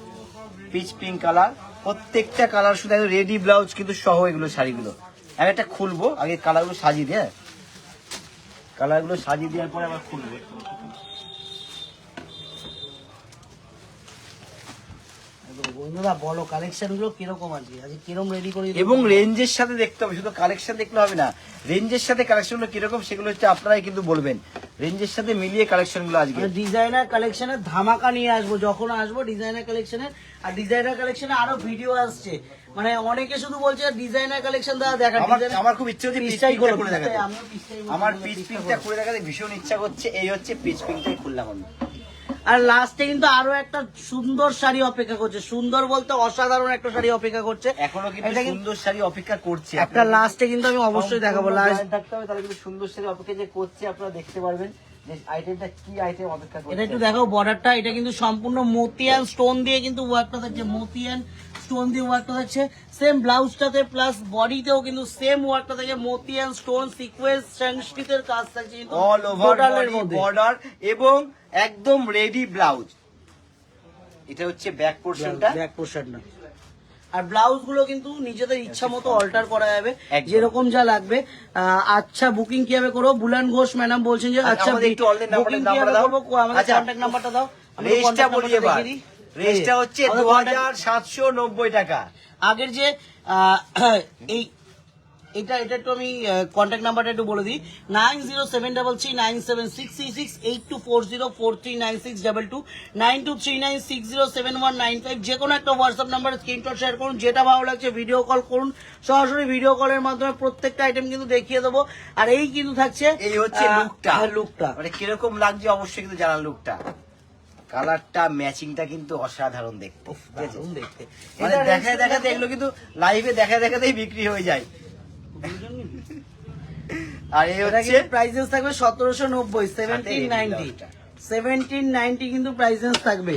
পিচ পিঙ্ক কালার, প্রত্যেকটা কালার শুধু রেডি ব্লাউজ কিন্তু সহ এগুলো শাড়িগুলো। আমি একটা খুলবো, আগে কালারগুলো সাজিয়ে দিয়ে, কালারগুলো সাজিয়ে দেওয়ার পরে আবার খুলবো। বন্ধুরা বলো কালেকশন গুলো কিরকম আছে, আজকে কিরকম রেডি করে এবং রেঞ্জের সাথে দেখতে হবে, শুধু কালেকশন দেখলে হবে না, রেঞ্জের সাথে কালেকশন গুলো কিরকম সেগুলো হচ্ছে আপনারাই কিন্তু বলবেন, রেঞ্জের সাথে মিলিয়ে কালেকশন গুলো আজকে ডিজাইনার কালেকশনের ধামাকা নিয়ে আসবো যখন আসবো ডিজাইনার কালেকশনের। আর ডিজাইনার কালেকশনে আরো ভিডিও আসছে, মানে অনেকে শুধু বলছে ডিজাইনার কালেকশন দাদা দেখা। আমার খুব ইচ্ছে হচ্ছে পিচ পিসটাই পিঙ্কটা করে করে দেখাতে, আমিও পিসটাই বলবো, আমার পিচ পিসটা পিঙ্কটা করবো। করে দেখাতে ভীষণ ইচ্ছা করছে, এই হচ্ছে পিচ পিঙ্কটাই খুললাম আমি। আর লাস্টে কিন্তু আরো একটা সুন্দর শাড়ি অপেক্ষা করছে, সুন্দর বলতে অসাধারণ একটা শাড়ি অপেক্ষা করছে। এখনো কিন্তু এটা কিন্তু সুন্দর শাড়ি অপেক্ষা করছে, একটা লাস্টে কিন্তু আমি অবশ্যই দেখাবো, লাস্ট থাকতে হবে, তাহলে কিন্তু সুন্দর শাড়ি অপেক্ষা যে করছে আপনারা দেখতে পারবেন যে আইটেমটা কি আইটেম অপেক্ষা করছে। এটা একটু দেখাও বর্ডারটা, এটা কিন্তু সম্পূর্ণ মতিয়ান স্টোন দিয়ে কিন্তু ওয়ার্কটা থাকছে, মতিয়ান স্টোন দিয়ে ওয়ার্কটা থাকছে। সেম ব্লাউজটাতে প্লাস বডিতেও কিন্তু সেম ওয়ার্কটা থাকে, মতিয়ান স্টোন সিকোয়েন্স সংস্কৃতের কাজ থাকছে কিন্তু অল ওভার টোটালের মধ্যে। বর্ডার এবং একদম রেডি ব্লাউজ। এটা হচ্ছে ব্যাক পোরশনটা, ব্যাক পোর্শনটা। আর ব্লাউজ গুলো কিন্তু নিজেদের ইচ্ছা মতো অল্টার করা যাবে, একদম। যেরকম যা লাগবে। আচ্ছা বুকিং কিভাবে করবো? বুলান ঘোষ ম্যাডাম বলছেন যে আচ্ছা আমাদের একটু অনলাইন বুকিং নাম্বারটা কিভাবে দাও। করবো, আমাদের আচ্ছা, কন্ট্যাক্ট নাম্বারটা দাও। আমাদের রেটটা contact বলি নাম্বারটা এবার, দেখিয়ে দিই। রেটটা হচ্ছে আমাদের contact- 2790 টাকা। আগের যে এই এটা একটু আমি কন্ট্যাক্ট নাম্বারটা একটু বলে দিই, 90733976868240439622 9239607195। যে কোনো একটা হোয়াটসঅ্যাপ নাম্বারে স্ক্রিনশট শেয়ার করুন, যেটা ভালো লাগছে ভিডিও কল করুন, সরাসরি ভিডিও কলের মাধ্যমে প্রত্যেকটা আইটেম কিন্তু দেখিয়ে দেবো। আর এই কিন্তু থাকছে এই হচ্ছে লুকটা, লুকটা মানে কিরকম লাগছে অবশ্যই কিন্তু জানান লুকটা। কালারটা ম্যাচিংটা কিন্তু অসাধারণ দেখতে, ঠিক আছে? দারুণ দেখতে। মানে এটা দেখায় দেখাতে এগুলো কিন্তু লাইভে দেখায় দেখাতেই বিক্রি হয়ে যায়। আর এই এটা হচ্ছে কিন্তু প্রাইসেস থাকবে 1790, 1790, 1790 কিন্তু প্রাইসেস থাকবে।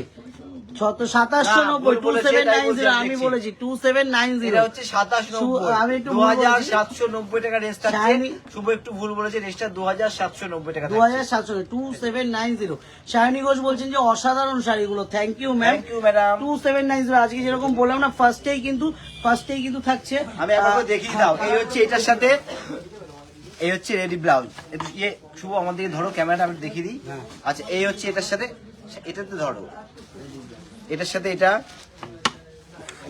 2790, 2790 আমি বলেছি 2790। এটা হচ্ছে 2790, আমি একটু ভুল বলেছি। 2790 টাকা রেস্ট আছে। শাইনি- শুভ একটু ভুল বলেছে, রেস্টটা 2790 টাকা থাকছে। 2790, 2790। শায়নি ঘোষ বলছেন যে অসাধারণ শাড়িগুলো, thank you ma'am. Thank you madam. 2790 আজকে যেরকম বললাম না, ফার্স্টেই কিন্তু থাকছে। আমি একবার করে দেখিয়ে দাও। এই হচ্ছে এটার সাথে, এই হচ্ছে রেডি ব্লাউজ। একটু ইয়ে শুভ আমাদেরকে ধরো, ক্যামেরাটা আমি দেখিয়ে দিই। হ্যাঁ। আচ্ছা এই হচ্ছে এটার সাথে, এটাতে ধরো, এটার সাথে এটা,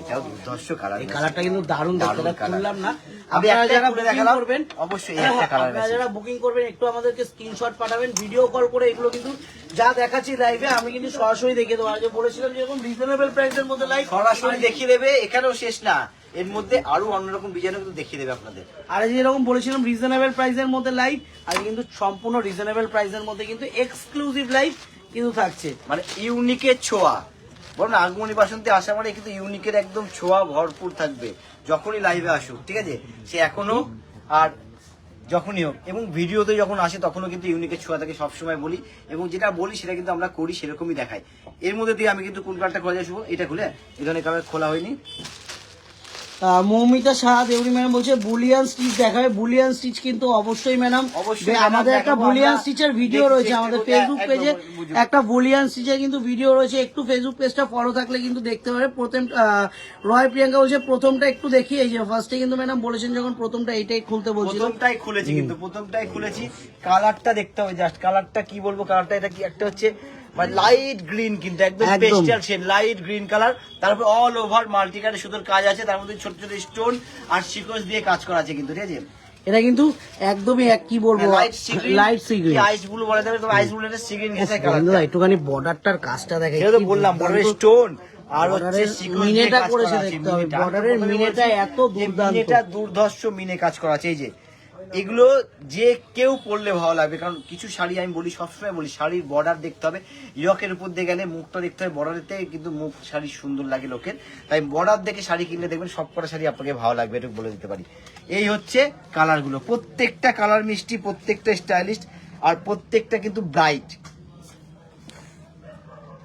এটাও দুর্ধর্ষ কালার। এই কালারটা কিন্তু দারুণ দেখতে, দারুণ এটা colour। খুললাম না। আমি আপনারা একটা যারা খুলে বুকিং দেখালাম, করবেন, অবশ্যই এই একটা কালার আপনারা আছে। যারা বুকিং করবেন একটু আমাদেরকে স্ক্রিনশট পাঠাবেন, ভিডিও কল করে এগুলো কিন্তু যা দেখাচ্ছি লাইভে আমি কিন্তু সরাসরি দেখিয়ে দেবো। আগে বলেছিলাম যেরকম রিজনেবল প্রাইসের মধ্যে লাইভ সরাসরি দেখিয়ে দেবে, এখানেও শেষ না, এর মধ্যে আরো অন্যরকম ডিজাইনও কিন্তু দেখিয়ে দেবে আপনাদের। আর যেরকম বলেছিলাম রিজনেবল প্রাইসের মধ্যে লাইভ, আর কিন্তু সম্পূর্ণ রিজনেবল প্রাইসের মধ্যে কিন্তু এক্সক্লুসিভ লাইভ কিন্তু থাকছে। মানে ইউনিকের ছোঁয়া, বলুন আগমনী বাসন্তী আসা মানে কিন্তু ইউনিকের একদম ছোঁয়া ভরপুর থাকবে যখনই লাইভে আসুক, ঠিক আছে? সে এখনো আর যখনই হোক, এবং ভিডিওতে যখন আসে তখনও কিন্তু ইউনিকের ছোঁয়া থাকে, সবসময় বলি, এবং যেটা বলি সেটা কিন্তু আমরা করি, সেরকমই দেখাই। এর মধ্যে দিয়ে আমি কিন্তু কোন কালারটা খোলা যায় শুভ? এটা খুলে, এই ধরনের কালার খোলা হয়নি। মৌমিতা শাহ দেউরি ম্যাডাম বলছে বুলিয়ান স্টিচ দেখাবে, বুলিয়ান স্টিচ কিন্তু অবশ্যই ম্যাডাম, অবশ্যই আমাদের একটা দেখাবো, বুলিয়ান আমরা স্টিচের ভিডিও রয়েছে আমাদের দেখতে ফেসবুক একদম পেজে, বুঝুন। একটা বুলিয়ান স্টিচের কিন্তু ভিডিও রয়েছে, একটু ফেসবুক পেজটা ফলো থাকলে কিন্তু দেখতে পারে। প্রথম রয় প্রিয়াঙ্কা বলছে প্রথমটা একটু দেখি, এই যে ফার্স্টে কিন্তু ম্যাডাম বলেছেন যখন প্রথমটা এইটাই খুলতে বলছিল, প্রথমটাই খুলেছি, কিন্তু প্রথমটাই খুলেছি, কালারটা দেখতে হবে জাস্ট, কালারটা কি বলবো, কালারটা এটা কি একটা হচ্ছে মানে লাইট গ্রিন, কিন্তু একদম একদম। Pastel shade light green colour, তারপর অল ওভার মাল্টি কালার সুতোর কাজ আছে, তার মধ্যে ছোট ছোট স্টোন আর সিকোয়েন্স দিয়ে কাজ করা আছে কিন্তু, ঠিক আছে? এটা কিন্তু একদমই কি বলবো লাইট সিগ্রিন, লাইট সিগ্রিন। আইস ব্লু বলা যাবে, তবে আইস ব্লু এটা সিগ্রিন ঘেঁষা কালার। একটুখানি বর্ডারটার কাজটা দেখে, এটা তো বললাম বর্ডারের স্টোন আর হচ্ছে বর্ডারের সিকোয়েন্স মিনেটা দিয়ে কাজ করেছে করা আছে, দেখতে হবে, মিনেটা। বর্ডারের আমি মিনেটা বলছি এত যে দুর্দান্ত। মিনেটা দুর্ধর্ষ মিনে কাজ করা আছে। এই যে এগুলো যে কেউ পরলে ভালো লাগবে, কারণ কিছু শাড়ি আমি বলি, সবসময় বলি, শাড়ির বর্ডার দেখতে হবে, ইয়কের উপর দিয়ে গেলে মুখটা দেখতে হবে, বর্ডারের থেকে কিন্তু মুখ শাড়ি সুন্দর লাগে লোকের, তাই বর্ডার দেখে শাড়ি কিনলে দেখবেন সবকটা শাড়ি আপনাকে ভালো লাগবে, এটুকু বলে দিতে পারি। এই হচ্ছে কালারগুলো, প্রত্যেকটা কালার মিষ্টি, প্রত্যেকটা স্টাইলিস্ট, আর প্রত্যেকটা কিন্তু ব্রাইট।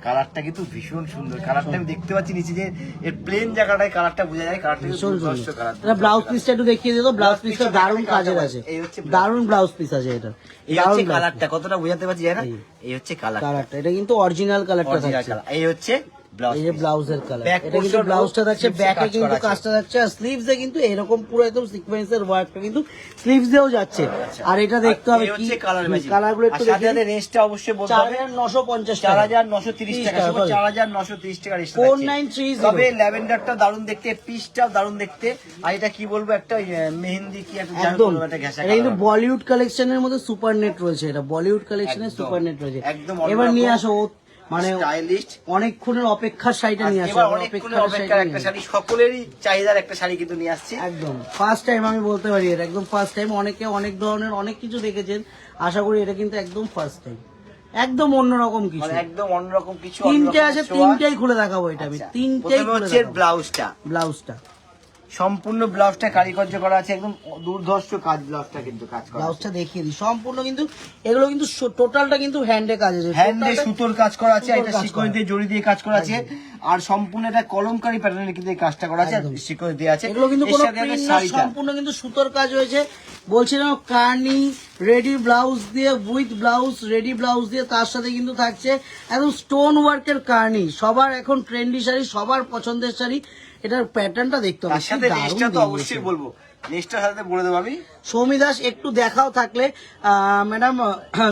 কালারটা কিন্তু ভীষণ সুন্দর, কালারটা আমি দেখতে পাচ্ছি নিচে যে এর প্লেন জায়গাটায় কালারটা বোঝা যায়, কালারটা কিন্তু ভীষণ দুর্ধর্ষ সুন্দর। কালার। এটা ব্লাউজ পিসটা একটু দেখিয়ে দিও, ব্লাউজ পিসটা পিসটা দারুণ দেখাতে কাজের হবে। আছে, এই হচ্ছে blouse দারুণ ব্লাউজ পিস আছে এটা, এই হচ্ছে কালারটা, কতটা বোঝাতে পারছি জানা? এই হচ্ছে কালার, কালারটা, এটা কিন্তু অরিজিনাল কালারটা থাকছে। এই হচ্ছে ব্লাউজ এই যে ব্লাউজের কালার, Back এটা কিন্তু portion ও ব্লাউজটা থাকছে, sleeves এ ব্যাকে কাজ কিন্তু করা আছে। কাজটা থাকছে, আর স্লিভসে কিন্তু এরকম পুরো একদম সিকোয়েন্সের ওয়ার্কটা কিন্তু স্লিভসেও যাচ্ছে। আর এটা দেখতে হবে এই কি হচ্ছে কালার ম্যাচিং, কালারগুলো আর একটু সাথে দেখে সাথে রেঞ্জটা অবশ্যই বলতে হবে 4950 টাকা, 4930 টাকা, শুধু 4930 টাকা রেঞ্জ 4930 তবে ল্যাভেন্ডারটা দারুণ দেখতে, পিসটাও দারুণ দেখতে, আর এটা কি বলবো একটা মেহেন্দি কি একটা জানো একদম। একটা ঘেঁষা এটা কিন্তু colour। বলিউড কালেকশনের মধ্যে সুপার নেট রয়েছে, এটা বলিউড কালেকশনের একদম, সুপার নেট রয়েছে। একদম এবার অন্যরকম, নিয়ে আসো মানে স্টাইলিস্ট, অনেকক্ষণের অপেক্ষার শাড়িটা নিয়ে আসো, এবার অনেকক্ষণের অপেক্ষার একটা শাড়ি, সকলেরই চাহিদার একটা শাড়ি কিন্তু নিয়ে আসছি। একদম ফার্স্ট টাইম আমি বলতে পারি, এটা একদম ফার্স্ট টাইম। অনেকে অনেক ধরনের অনেক কিছু দেখেছেন, আশা করি এটা কিন্তু একদম ফার্স্ট টাইম, একদম অন্যরকম কিছু। মানে একদম অন্যরকম কিছু, তিনটে অন্যরকম আছে, ছোঁয়া। তিনটেই খুলে দেখাবো এটা আমি, আচ্ছা, তিনটেই প্রথমে খুলে হচ্ছে দেখাবো। ব্লাউজটা, ব্লাউজটা, সম্পূর্ণ ব্লাউজটা কারিকার্য করা আছে, একদম দুর্ধর্ষ কাজ, ব্লাউজটা কিন্তু কাজ করা আছে। ব্লাউজটা দেখিয়ে দিই সম্পূর্ণ, কিন্তু এগুলো কিন্তু টোটালটা কিন্তু হ্যান্ডে কাজ আছে, হ্যান্ডে totalটা- সুতোর কাজ করা আছে, সুতোর এটা কাজ শিকড় করা। দিয়ে জড়ি দিয়ে কাজ করা আছে, আর সম্পূর্ণ এটা কলমকারী প্যাটার্নের কিন্তু এই কাজটা করা আছে, আর একদম। শিকড় দিয়ে আছে। এগুলো কিন্তু এর কোনো সাথে প্রিন্ট না, শাড়িটা। সম্পূর্ণ কিন্তু সুতোর কাজ হয়েছে। বলছিলাম কার্নি রেডি ব্লাউজ দিয়ে, উইথ ব্লাউজ রেডি ব্লাউজ দিয়ে, তার সাথে কিন্তু থাকছে একদম স্টোন ওয়ার্কের কার্নি, সবার এখন ট্রেন্ডি শাড়ি, সবার পছন্দের শাড়ি। এটার প্যাটার্নটা দেখতে হবে, তার কি সাথে দারুণ নেক্সটটা তো দিয়েছে। অবশ্যই বলবো, নেক্সটটার সাথে বলে দেবো আমি। সৌমি দাস একটু দেখাও থাকলে, ম্যাডাম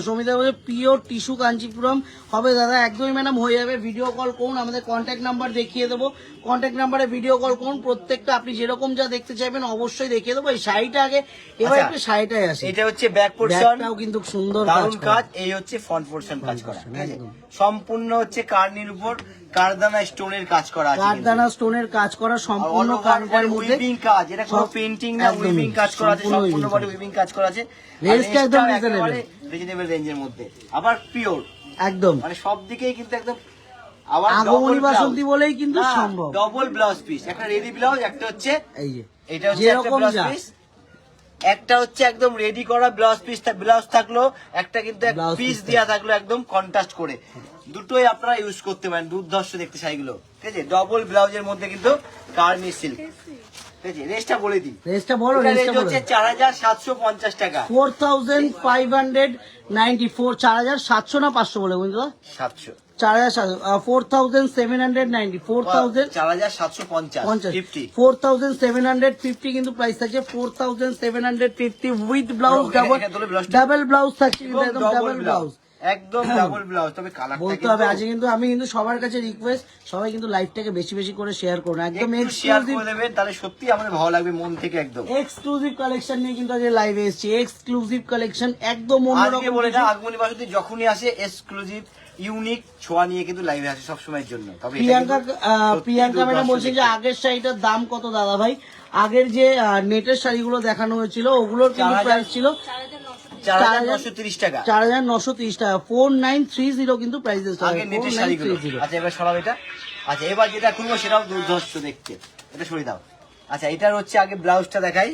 সৌমি দাস বলছে পিওর টিস্যু কাঞ্চিপুরম হবে দাদা, একদমই ম্যাডাম হয়ে যাবে। ভিডিও কল করুন, আমাদের কন্ট্যাক্ট নাম্বার দেখিয়ে দেবো, কন্ট্যাক্ট নাম্বারে ভিডিও কল করুন। প্রত্যেকটা আপনি যেরকম যা দেখতে চাইবেন অবশ্যই দেখিয়ে দেবো। এই শাড়িটা আগে, এবার আচ্ছা, একটু শাড়িটাই আসে, এটা হচ্ছে ব্যাক পোর্শন, ব্যাগটাও কিন্তু সুন্দর দারুণ করা। কাজ। এই হচ্ছে ফ্রন্ট পোর্শন কাজ করা, ঠিক আছে? একদম। সম্পূর্ণ হচ্ছে কার্নির উপর কারদানা স্টোনের কাজ করা আছে, কাঠদানা স্টোনের কাজ করা সম্পূর্ণ কাঠের মধ্যে, উইভিং কাজ, এটা কোনো সব- পেইন্টিং না, একদমই, উইভিং কাজ করা আছে, সম্পূর্ণ সম্পূর্ণ weaving বডি কাজ। উইভিং কাজ করা আছে। রেঞ্জটা একদম reasonable। রিজনেবল রেঞ্জের মধ্যে, আবার পিওর, একদম মানে সব দিকেই কিন্তু একদম। আবার আগমনী বাসন্তী বলেই কিন্তু হ্যাঁ, সম্ভব। ডবল ব্লাউজ পিস, একটা রেডি ব্লাউজ, একটা হচ্ছে এই যে এটা হচ্ছে একটা যেরকম ব্লাউজ যা। পিস, একটা হচ্ছে একদম রেডি করা ব্লাউজ পিস, ব্লাউজ থাকলো, একটা কিন্তু এক Blouse পিস piece দেওয়া থাকলো একদম কন্ট্রাস্ট করে। দুটোই আপনারা ইউজ করতে পারেন, দুর্ধর্ষ দেখতে শাড়িগুলো, ঠিক আছে? ডবল ব্লাউজের মধ্যে কিন্তু কার্নি সিল্ক, ঠিক আছে? রেঞ্জটা বলে দিই, রেঞ্জটা বলো, এটা রেঞ্জটা রেঞ্জ বলো। হচ্ছে 4750 টাকা। 4594, 4700 না 500 বলে বুঝলো? 700, 4790, 4750, 50 4750 কিন্তু প্রাইস থাকছে, 4750 উইথ ব্লাউজ, এখানে তোলে blouse টা। ডাবল ব্লাউজ থাকছে, কিন্তু একদম ডাবল ডাবল ব্লাউজ। একদম ডাবল ব্লাউজ, তবে কালারটা বলতে হবে আজকে কিন্তু আমি কিন্তু সবার কাছে রিকোয়েস্ট, সবাই কিন্তু লাইভটাকে বেশি বেশি করে শেয়ার করুন, একদম শেয়ার এক্সক্লুসিভ করে দেবেন, তাহলে সত্যি আমাদের ভালো লাগবে মন থেকে একদম। এক্সক্লুসিভ কালেকশন নিয়ে কিন্তু আজকে লাইভে এসেছি, এক্সক্লুসিভ কালেকশন একদম আজকে অন্যরকম বলে না, কিছু। আগমনী বাসন্তী যখনই আসে এক্সক্লুসিভ ইউনিক ছোঁয়া নিয়ে কিন্তু লাইভে আসে সব সময়ের জন্য। তবে এটা প্রিয়াঙ্কা কিন্তু সত্যি প্রিয়াঙ্কা ম্যাডাম দুর্ধর্ষ বলছে যে দেখতে। আগের শাড়িটার দাম কত দাদা ভাই? আগের যে নেটের শাড়িগুলো দেখানো হয়েছিল ওগুলোর কিন্তু 4000 প্রাইস ছিল 4930 টাকা 4930 টাকা, 4930 কিন্তু প্রাইস আগে নেটের শাড়িগুলো। আচ্ছা এবার সরাব এটা। আচ্ছা এবার যেটা খুলবো সেটাও দুর্ধর্ষ দেখতে, এটা সরিয়ে দাও। আচ্ছা এটার হচ্ছে আগে ব্লাউজটা দেখাই।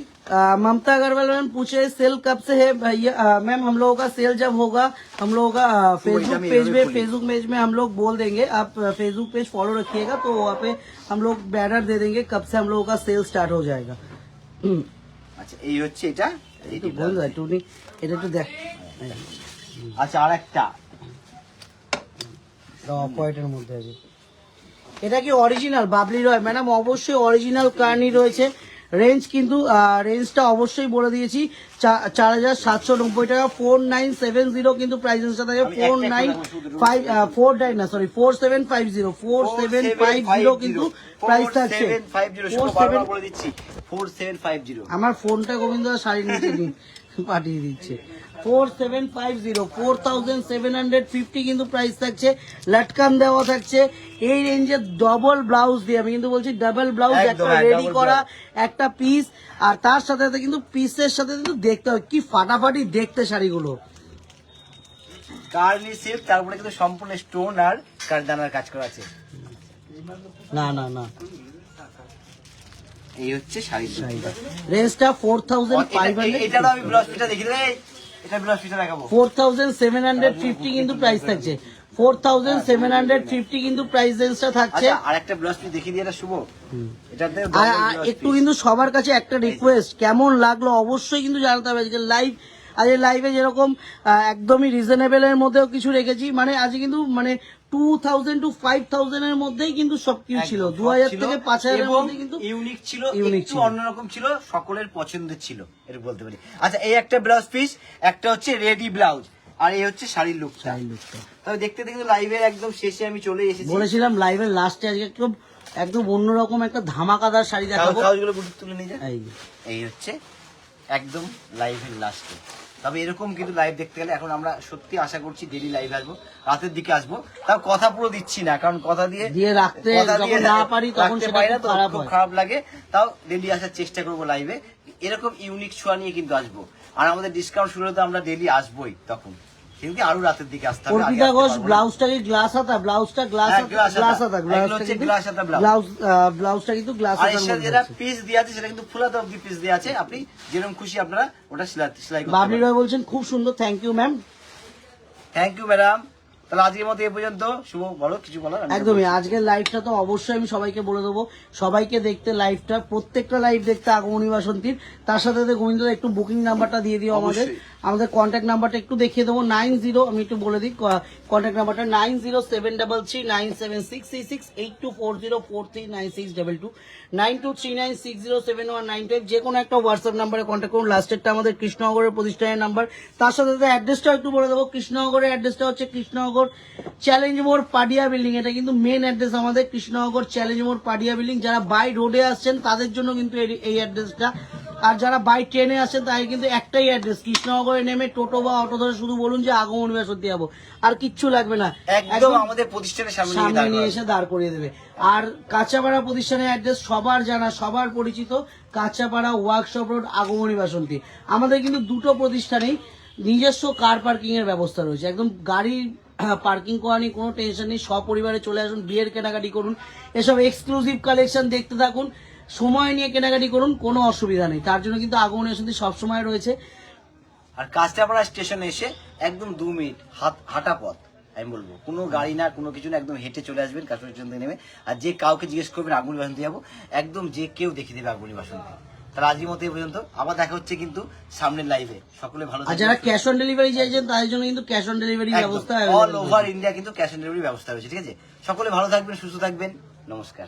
ममता अग्रवाल मैम पूछे सेल कब से है भैया? मैम हम लोगों का सेल जब होगा, हम लोगों का फेसबुक मैं पेज ये में खोली। फेसबुक पेज में हम लोग बोल देंगे, आप फेसबुक पेज फॉलो रखिएगा, तो वहाँ पे हम लोग बैनर दे देंगे कब से हम लोगों का सेल स्टार्ट हो जाएगा। আচ্ছা এই হচ্ছে এটা, तो बोल रहा है टूनी, এটা একটু দেখ, আচ্ছা আর একটা অফ হোয়াইটের মধ্যে আছে। এটা কি অরিজিনাল বাবলি রয়? ম্যাডাম অবশ্যই অরিজিনাল কার্নি রয়েছে। রেঞ্জ কিন্তু রেঞ্জটা অবশ্যই বলে দিয়েছি, 4790 টাকা, 4970 কিন্তু প্রাইস থাকে, 4750 কিন্তু প্রাইস থাকছে। 4750 বলে দিচ্ছি, 4750। আমার ফোনটা গোবিন্দ শাড়ি নিচে পাঠিয়ে দিচ্ছে। 4750 কিন্তু প্রাইস থাকছে, লাটকান দেওয়া থাকছে। এই রেঞ্জে ডবল ব্লাউজ দিয়ে, আমি কিন্তু বলছি ডাবল ব্লাউজ, একদম, একটা হ্যাঁ, রেডি double করা blouse। একটা পিস, আর তার সাথে সাথে কিন্তু পিসের সাথে কিন্তু দেখতে হবে কি ফাটাফাটি দেখতে শাড়িগুলো। কার্নি সিল্ক, তারপরে কিন্তু সম্পূর্ণ স্টোন আর কারদানার কাজ করা আছে। না না না, এই হচ্ছে শাড়ি। রেঞ্জটা 4500, এটারও আমি ব্লাউজ পিসটা দেখি রে, এটা ব্লাউজ পিসটা দেখাবো। 4750 কিন্তু প্রাইস থাকছে, 4750 কিন্তু প্রাইস রেঞ্জটা থাকছে। আচ্ছা আর একটা ব্লাউজ পিস দেখিয়ে দিয়ে, এটা শুভ, এটাতে আর একটু কিন্তু সবার কাছে একটা রিকোয়েস্ট, কেমন লাগলো অবশ্যই কিন্তু জানাতে হবে। আজকে লাইভে যেরকম একদমই রিজনেবল এর মধ্যেও কিছু রেখেছি, মানে আজকে কিন্তু মানে 2000 to 5000 এর মধ্যেই কিন্তু সবকিছু ছিল, 2000 থেকে 5000 এর মধ্যে কিন্তু ইউনিক ছিল, ইউনিক একটু ছিল। অন্যরকম ছিল, সকলের পছন্দের ছিল, এটা বলতে পারি। আচ্ছা, এই একটা ব্লাউজ পিস, একটা হচ্ছে রেডি ব্লাউজ, আর এই হচ্ছে শাড়ির লুকটা। শাড়ির লুকটা তবে দেখতে দেখতে লাইভের একদম শেষে আমি চলে এসেছি। বলেছিলাম লাইভের লাস্টে আজকে একদম অন্যরকম একটা ধামাকাদার শাড়ি দেখাবো। কাগজগুলো গুটি তুলে নিয়ে যায়। এই যে। এই হচ্ছে একদম লাইভের লাস্টে। তবে এরকম কিন্তু লাইভ দেখতে গেলে এখন আমরা সত্যি আশা করছি ডেলি লাইভে আসবো, রাতের দিকে আসবো। তাও কথা পুরো দিচ্ছি না, কারণ কথা দিয়ে রাখতে কথা দিয়ে যখন না পারি তখন রাখতে সেটা পারি না, খুব তো খারাপ খুব হয়। খারাপ লাগে। তাও ডেলি আসার চেষ্টা করবো লাইভে, এরকম ইউনিক ছোঁয়া নিয়ে কিন্তু আসবো। আর আমাদের ডিসকাউন্ট শুরু হলে তো আমরা ডেলি আসবোই, তখন কিন্তু আরো রাতের দিকে আসতে হবে। অর্পিতা ঘোষ ব্লাউজটাকে গ্লাস হাতা, ব্লাউজটা গ্লাস হ্যাঁ, হাতা, glass গ্লাস হাতা। হাতা, এগুলো হচ্ছে glass হাতা blouse। ব্লাউজটা কিন্তু গ্লাস আর হাতার এর সাথে মধ্যে যেটা আছে। পিস দেওয়া আছে সেটা কিন্তু ফুলাতে অব্দি পিস দেওয়া আছে, আপনি যেরকম খুশি আপনারা ওটা সেলাই করতে বাবলি পারেন। রয় বলছেন খুব সুন্দর, thank you ma'am. Thank you madam. তাহলে আজকের মতো এ পর্যন্ত। শুভ, বলো কিছু বলার? একদমই, আজকের লাইভটা তো অবশ্যই আমি সবাইকে বলে দেবো, সবাইকে দেখতে লাইভটা, প্রত্যেকটা লাইভ দেখতে আগমনী বাসন্তীর। তার সাথে সাথে গোবিন্দ একটু বুকিং নাম্বারটা দিয়ে দিও আমাদের, আমাদের কন্ট্যাক্ট নাম্বারটা একটু দেখিয়ে দেবো। 90, আমি একটু বলে দিই কন্ট্যাক্ট নাম্বারটা 9073339666 8240439622 9239607195। যে কোনো একটা হোয়াটসঅ্যাপ নাম্বারে কন্ট্যাক্ট করুন। লাস্টেরটা আমাদের কৃষ্ণনগরের প্রতিষ্ঠানের নাম্বার। তার সাথে সাথে অ্যাড্রেসটাও একটু বলে দেবো। কৃষ্ণনগরের অ্যাড্রেসটা হচ্ছে কৃষ্ণনগর চ্যালেঞ্জ মোড় পাডিয়া বিল্ডিং, এটা কিন্তু মেন অ্যাড্রেস আমাদের, কৃষ্ণনগর চ্যালেঞ্জ মোড় পাডিয়া বিল্ডিং। যারা বাই রোডে আসছেন তাদের জন্য কিন্তু এই অ্যাড্রেসটা, আর যারা বাই ট্রেনে আসছেন তাই কিন্তু একটাই অ্যাড্রেস, কৃষ্ণনগরে নেমে টোটো বা অটো ধরে শুধু বলুন যে আগমনী বাসন্তী যাবো, আর কিচ্ছু লাগবে না, একদম আমাদের প্রতিষ্ঠানের সামনে নিয়ে এসে দাঁড় করিয়ে দেবে। আর কাঁচাপাড়া প্রতিষ্ঠানের অ্যাড্রেস সবার জানা, সবার পরিচিত, কাঁচাপাড়া ওয়ার্কশপ রোড, আগমনী বাসন্তী। আমাদের কিন্তু দুটো প্রতিষ্ঠানেই নিজস্ব কার পার্কিং এর ব্যবস্থা রয়েছে, একদম গাড়ির পার্কিং করা নিয়ে কোনো টেনশন নেই। সপরিবারে চলে আসুন, বিয়ের কেনাকাটি করুন, এসব এক্সক্লুসিভ কালেকশন দেখতে থাকুন, সময় নিয়ে কেনাকাটি করুন, কোনো অসুবিধা নেই। তার জন্য কিন্তু আগমনী বাসন্তী সবসময় রয়েছে। আর কাঁচরাপাড়া স্টেশনে এসে একদম 2 মিনিট হাঁটা পথ, আমি বলবো কোনো গাড়ি না, কোনো কিছু না, একদম হেঁটে চলে আসবেন কাঁচরাপাড়া স্টেশন থেকে নেমে। আর যে কাউকে জিজ্ঞেস করবেন আগমনী বাসন্তী যাবো, একদম যে কেউ দেখিয়ে দেবে আগমনী বাসন্তী। তাহলে আজকের মতো এই পর্যন্ত, আবার দেখা হচ্ছে কিন্তু সামনের লাইভে। সকলে ভালো আর থাকবেন। যারা ক্যাশ অন ডেলিভারি চাইছেন তাদের জন্য কিন্তু ক্যাশ অন ডেলিভারি ব্যবস্থা অল ওভার ইন্ডিয়া কিন্তু ক্যাশ অন ডেলিভারি ব্যবস্থা রয়েছে, ঠিক আছে? সকলে ভালো থাকবেন, সুস্থ থাকবেন, নমস্কার।